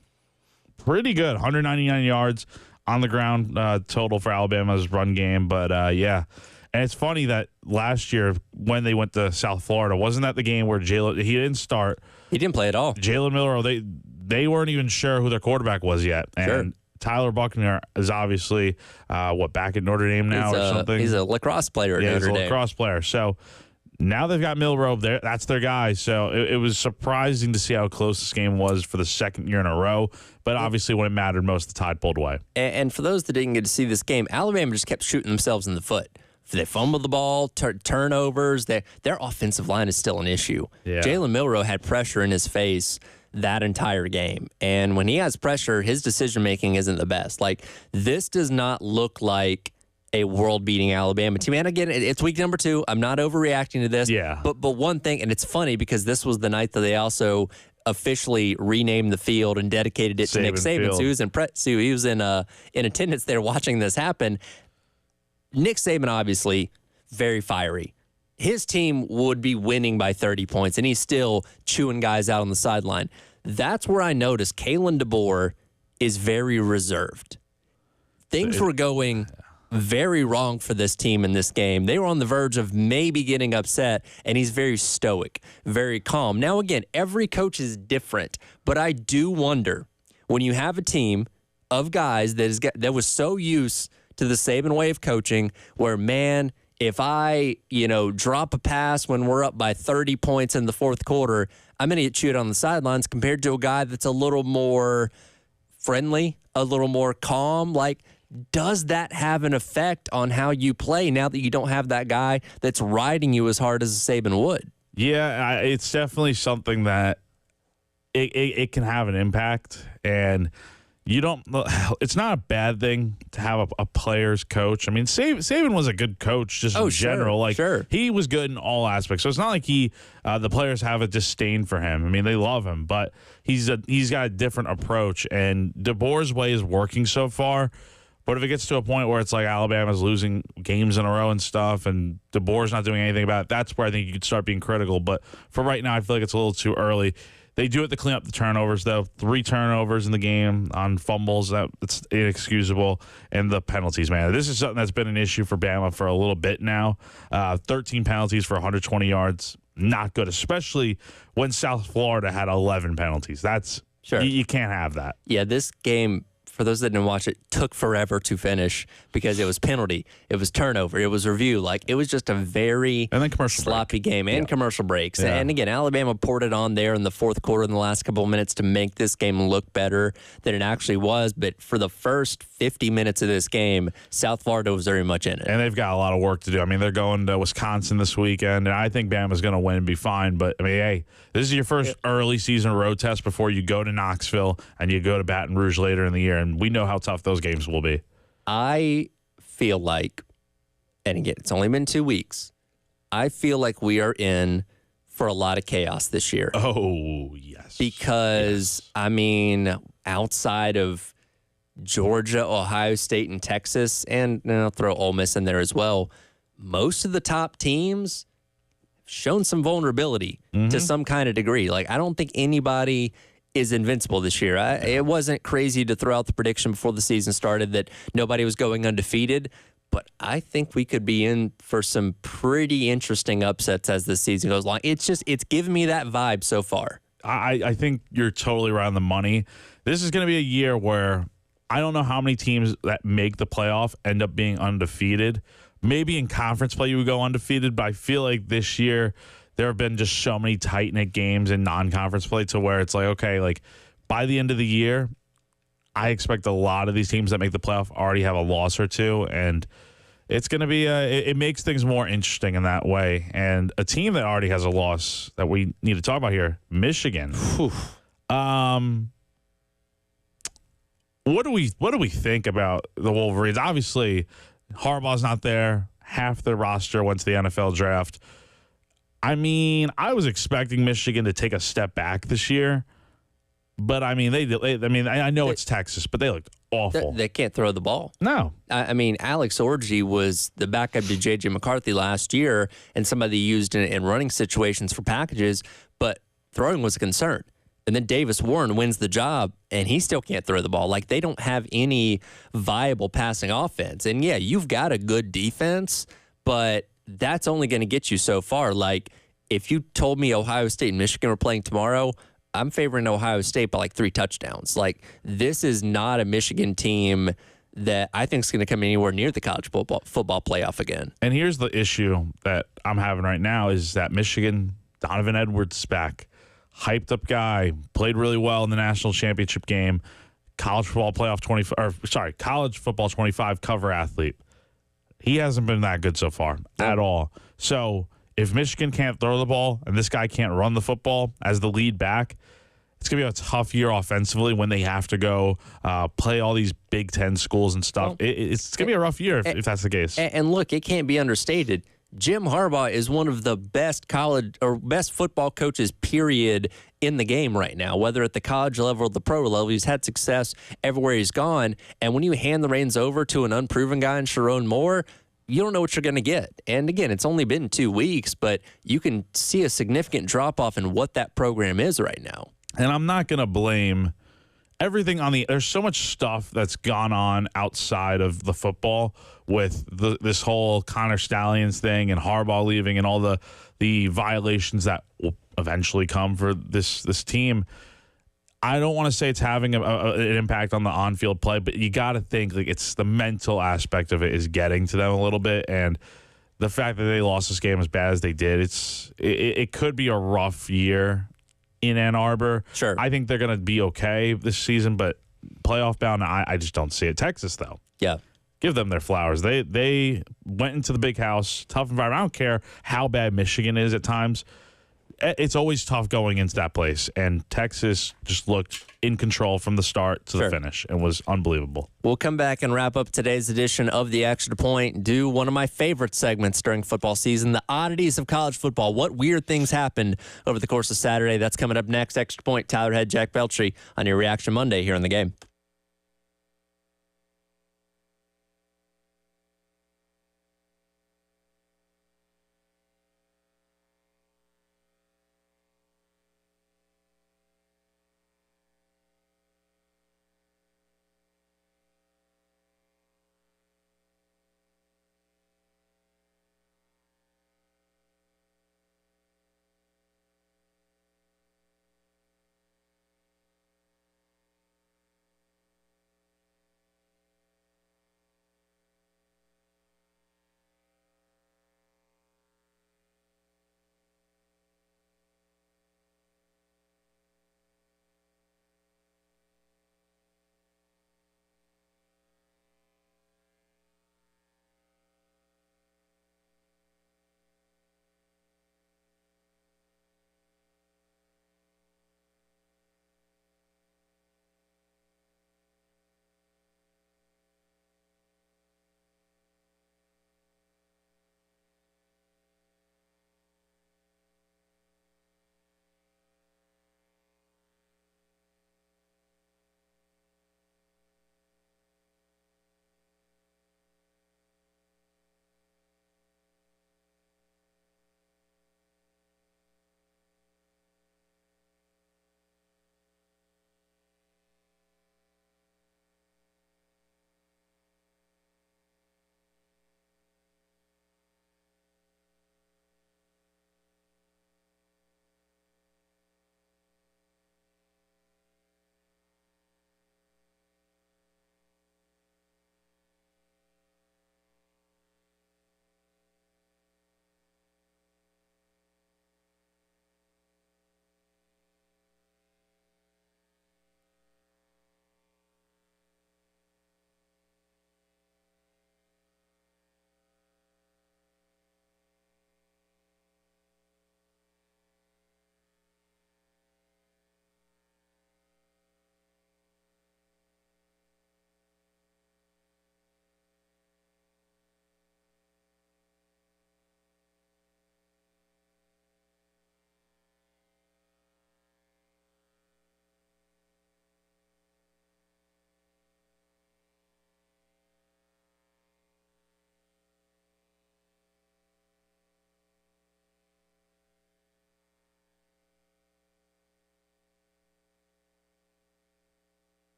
pretty good. 199 yards on the ground total for Alabama's run game. But, yeah, and it's funny that last year when they went to South Florida, wasn't that the game where he didn't start? He didn't play at all. Jalen Miller, they weren't even sure who their quarterback was yet. And sure. Tyler Buckner is obviously, back at Notre Dame now or something? He's a lacrosse player at Notre Dame. Yeah, he's a lacrosse player. So now they've got Milroe there. That's their guy. So it was surprising to see how close this game was for the second year in a row. But obviously when it mattered most, the Tide pulled away. And for those that didn't get to see this game, Alabama just kept shooting themselves in the foot. They fumbled the ball, turnovers. Their offensive line is still an issue. Yeah. Jalen Milroe had pressure in his face that entire game. And when he has pressure, his decision-making isn't the best. Like, this does not look like a world-beating Alabama team. And again, it's week number 2. I'm not overreacting to this. Yeah. But one thing, and it's funny because this was the night that they also officially renamed the field and dedicated it to Nick Saban. So he was in attendance there watching this happen. Nick Saban, obviously, very fiery. His team would be winning by 30 points, and he's still chewing guys out on the sideline. That's where I noticed Kalen DeBoer is very reserved. Things were going very wrong for this team in this game. They were on the verge of maybe getting upset, and he's very stoic, very calm. Now, again, every coach is different, but I do wonder when you have a team of guys that was so used to the Saban way of coaching where, man, if I, drop a pass when we're up by 30 points in the fourth quarter, I'm going to get chewed on the sidelines compared to a guy that's a little more friendly, a little more calm. Like, does that have an effect on how you play now that you don't have that guy that's riding you as hard as a Saban would? Yeah, it's definitely something that it can have an impact, and you don't. It's not a bad thing to have a player's coach. I mean, Saban was a good coach just in general. Sure. He was good in all aspects. So it's not like the players have a disdain for him. I mean, they love him, but he's got a different approach, and DeBoer's way is working so far. But if it gets to a point where it's like Alabama's losing games in a row and stuff, and DeBoer's not doing anything about it, that's where I think you could start being critical. But for right now, I feel like it's a little too early. They do it to clean up the turnovers, though. 3 turnovers in the that's on fumbles. That's inexcusable. And the penalties, man. This is something that's been an issue for Bama for a little bit now. 13 penalties for 120 yards. Not good, especially when South Florida had 11 penalties. That's sure. You can't have that. Yeah, this game, for those that didn't watch it, took forever to finish because it was penalty, it was turnover, it was review. Like, it was just a very sloppy game and commercial breaks. Yeah. And again, Alabama poured it on there in the fourth quarter in the last couple of minutes to make this game look better than it actually was. But for the first 50 minutes of this game, South Florida was very much in it. And they've got a lot of work to do. I mean, they're going to Wisconsin this weekend, and I think Bama's going to win and be fine. But, I mean, hey, this is your first early season road test before you go to Knoxville and you go to Baton Rouge later in the year. And we know how tough those games will be. I feel like, and again, it's only been 2 weeks, I feel like we are in for a lot of chaos this year. Oh, yes. Because, I mean, outside of Georgia, Ohio State, and Texas, and I'll throw Ole Miss in there as well, most of the top teams have shown some vulnerability to some kind of degree. Like, I don't think anybody is invincible this year. It wasn't crazy to throw out the prediction before the season started that nobody was going undefeated, but I think we could be in for some pretty interesting upsets as the season goes along. It's giving me that vibe so far. I think you're totally right on the money. This is going to be a year where I don't know how many teams that make the playoff end up being undefeated. Maybe in conference play you would go undefeated, but I feel like this year there have been just so many tight-knit games in non-conference play to where it's like, okay, like by the end of the year, I expect a lot of these teams that make the playoff already have a loss or two, and it's going to be it makes things more interesting in that way. And a team that already has a loss that we need to talk about here, Michigan. What do we think about the Wolverines? Obviously, Harbaugh's not there. Half the roster went to the NFL draft. I mean, I was expecting Michigan to take a step back this year, but I mean, I know it's Texas, but they looked awful. They can't throw the ball. No. I mean, Alex Orji was the backup to J.J. McCarthy last year and somebody used in running situations for packages, but throwing was a concern. And then Davis Warren wins the job, and he still can't throw the ball. Like, they don't have any viable passing offense. And, yeah, you've got a good defense, but that's only going to get you so far. Like, if you told me Ohio State and Michigan were playing tomorrow, I'm favoring Ohio State by like 3 touchdowns. Like, this is not a Michigan team that I think is going to come anywhere near the college football playoff again. And here's the issue that I'm having right now is that Michigan, Donovan Edwards back, hyped up guy, played really well in the national championship game, college football 25 cover athlete. He hasn't been that good so far at all. So if Michigan can't throw the ball and this guy can't run the football as the lead back, it's going to be a tough year offensively when they have to go play all these Big Ten schools and stuff. Well, it's going to be a rough year if that's the case. And look, it can't be understated. Jim Harbaugh is one of the best college or best football coaches, period, in the game right now, whether at the college level or the pro level. He's had success everywhere he's gone. And when you hand the reins over to an unproven guy in Sharon Moore, you don't know what you're going to get. And again, it's only been 2 weeks, but you can see a significant drop-off in what that program is right now. And I'm not going to blame everything on there's so much stuff that's gone on outside of the football with this whole Connor Stallions thing and Harbaugh leaving and all the violations that will eventually come for this team. I don't want to say it's having an impact on the on-field play, but you got to think like it's the mental aspect of it is getting to them a little bit, and the fact that they lost this game as bad as they did, it could be a rough year in Ann Arbor. Sure. I think they're going to be okay this season, but playoff bound, I just don't see it. Texas, though. Yeah. Give them their flowers. They went into the big house, tough environment. I don't care how bad Michigan is at times. It's always tough going into that place, and Texas just looked in control from the start to the finish and was unbelievable. We'll come back and wrap up today's edition of The Extra Point, do one of my favorite segments during football season, the oddities of college football. What weird things happened over the course of Saturday? That's coming up next. Extra Point, Tyler Head, Jack Beltry on your Reaction Monday here on The Game.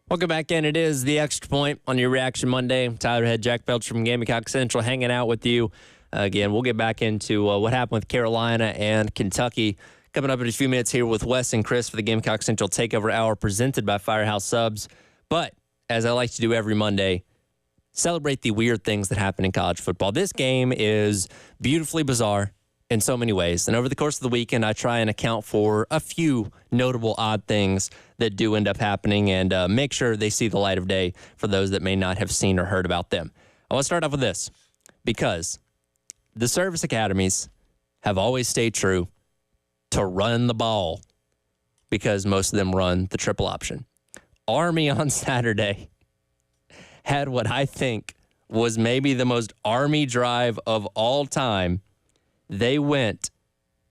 Welcome back in. It is the Extra Point on your Reaction Monday. Tyler Head, Jack Belcher from Gamecock Central hanging out with you. Again, we'll get back into what happened with Carolina and Kentucky. Coming up in a few minutes here with Wes and Chris for the Gamecock Central Takeover Hour presented by Firehouse Subs. But as I like to do every Monday, celebrate the weird things that happen in college football. This game is beautifully bizarre in so many ways. And over the course of the weekend, I try and account for a few notable odd things that do end up happening and make sure they see the light of day for those that may not have seen or heard about them. I want to start off with this because the service academies have always stayed true to run the ball because most of them run the triple option. Army on Saturday had what I think was maybe the most Army drive of all time. They went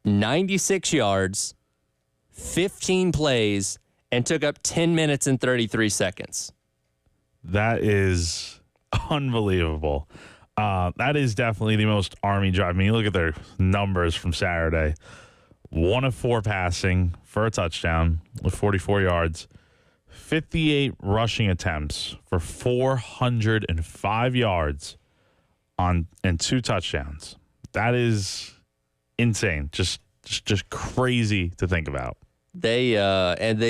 96 yards, 15 plays, and took up 10 minutes and 33 seconds. That is unbelievable. That is definitely the most Army drive. I mean, you look at their numbers from Saturday. 1 of 4 passing for a touchdown with 44 yards. 58 rushing attempts for 405 yards and 2 touchdowns. That is insane. Just crazy to think about. They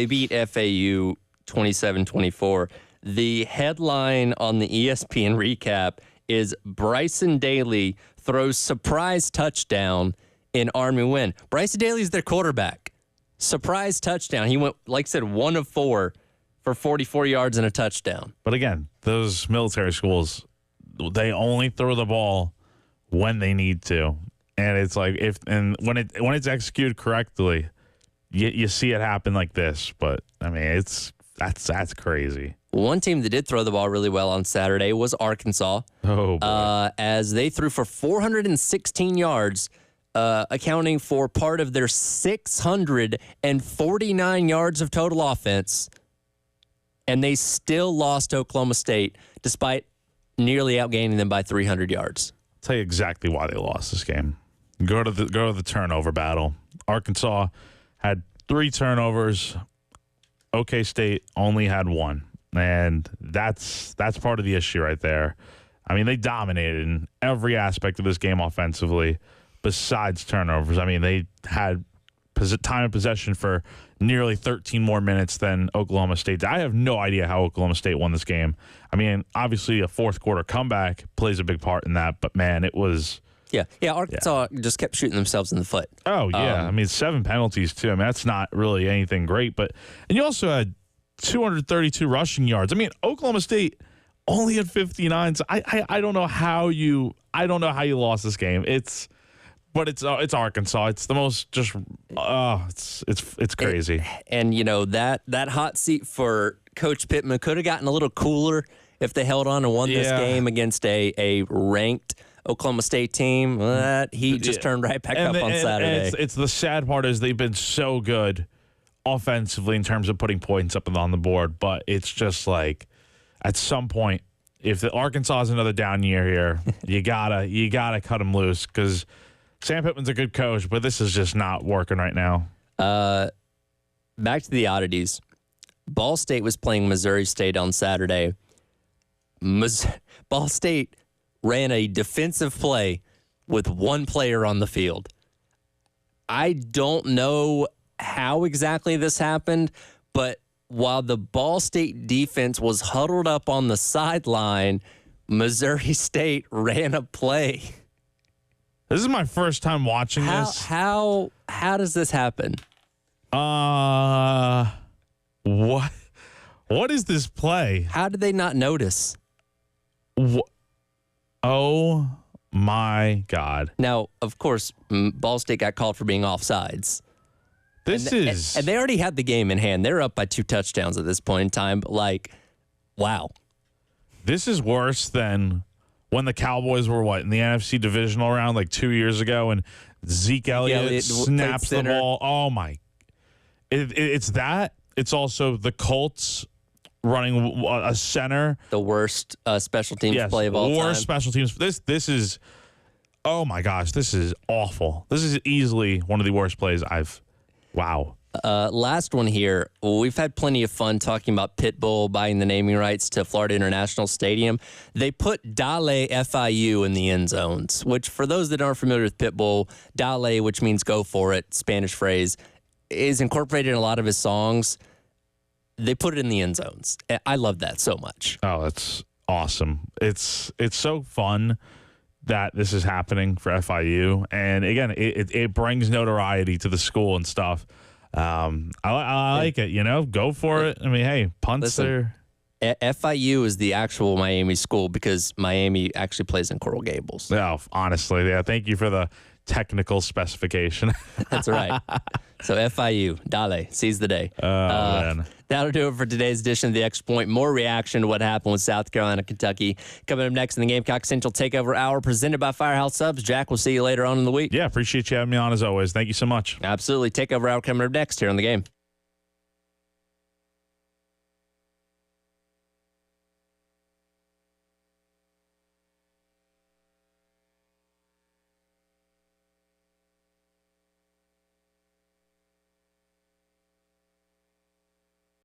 beat FAU 27-24. The headline on the ESPN recap is Bryson Daly throws surprise touchdown in Army win. Bryson Daly is their quarterback. Surprise touchdown. He went, like I said, 1 of 4 for 44 yards and a touchdown. But again, those military schools, they only throw the ball when they need to. And it's like when it's executed correctly, you see it happen like this. But I mean, that's crazy. One team that did throw the ball really well on Saturday was Arkansas. Oh boy. As they threw for 416 yards, accounting for part of their 649 yards of total offense, and they still lost to Oklahoma State despite nearly outgaining them by 300 yards. I'll tell you exactly why they lost this game. Go to the turnover battle. Arkansas had 3 turnovers. OK State only had 1, and that's part of the issue right there. I mean, they dominated in every aspect of this game offensively, besides turnovers. I mean, they had time of possession for nearly 13 more minutes than Oklahoma State did. I have no idea how Oklahoma State won this game. I mean, obviously a fourth quarter comeback plays a big part in that, but man, it was... Yeah, Arkansas just kept shooting themselves in the foot. Oh, yeah. I mean, 7 penalties, too. I mean, that's not really anything great. And you also had 232 rushing yards. I mean, Oklahoma State only had 59. So I don't know how you lost this game. It's Arkansas. It's the most just it's crazy. And you know that hot seat for Coach Pittman could have gotten a little cooler if they held on and won this game against a ranked Oklahoma State team. He just turned right back up on Saturday. It's the sad part is they've been so good offensively in terms of putting points up on the board, but it's just like at some point, if the Arkansas is another down year here, you gotta cut them loose because Sam Pittman's a good coach, but this is just not working right now. Back to the oddities. Ball State was playing Missouri State on Saturday. Ball State ran a defensive play with 1 player on the field. I don't know how exactly this happened, but while the Ball State defense was huddled up on the sideline, Missouri State ran a play. This is my first time watching this. How does this happen? What is this play? How did they not notice? Oh my God. Now, of course, Ball State got called for being offsides. And they already had the game in hand. They're up by 2 touchdowns at this point in time. But wow. This is worse than when the Cowboys were in the NFC divisional round 2 years ago and Zeke Elliott snaps the ball. Oh my. It's that. It's also the Colts running a center. The worst special teams play of all time. Worst special teams. This is, oh my gosh, this is awful. This is easily one of the worst plays wow. Last one here. We've had plenty of fun talking about Pitbull buying the naming rights to Florida International Stadium. They put Dale FIU in the end zones, which for those that aren't familiar with Pitbull, Dale, which means go for it, Spanish phrase, is incorporated in a lot of his songs. They put it in the end zones. I love that so much. Oh, that's awesome. It's so fun that this is happening for FIU. And again, it brings notoriety to the school and stuff. I like it, go for it. I mean, hey, punts there. FIU is the actual Miami school because Miami actually plays in Coral Gables. Oh, honestly, yeah. Thank you for the technical specification. That's right. So FIU, Dale, seize the day. Man. That'll do it for today's edition of the Extra Point. More reaction to what happened with South Carolina, Kentucky. Coming up next in the Gamecock Central Takeover Hour, presented by Firehouse Subs. Jack, we'll see you later on in the week. Yeah, appreciate you having me on as always. Thank you so much. Absolutely. Takeover Hour coming up next here on the game.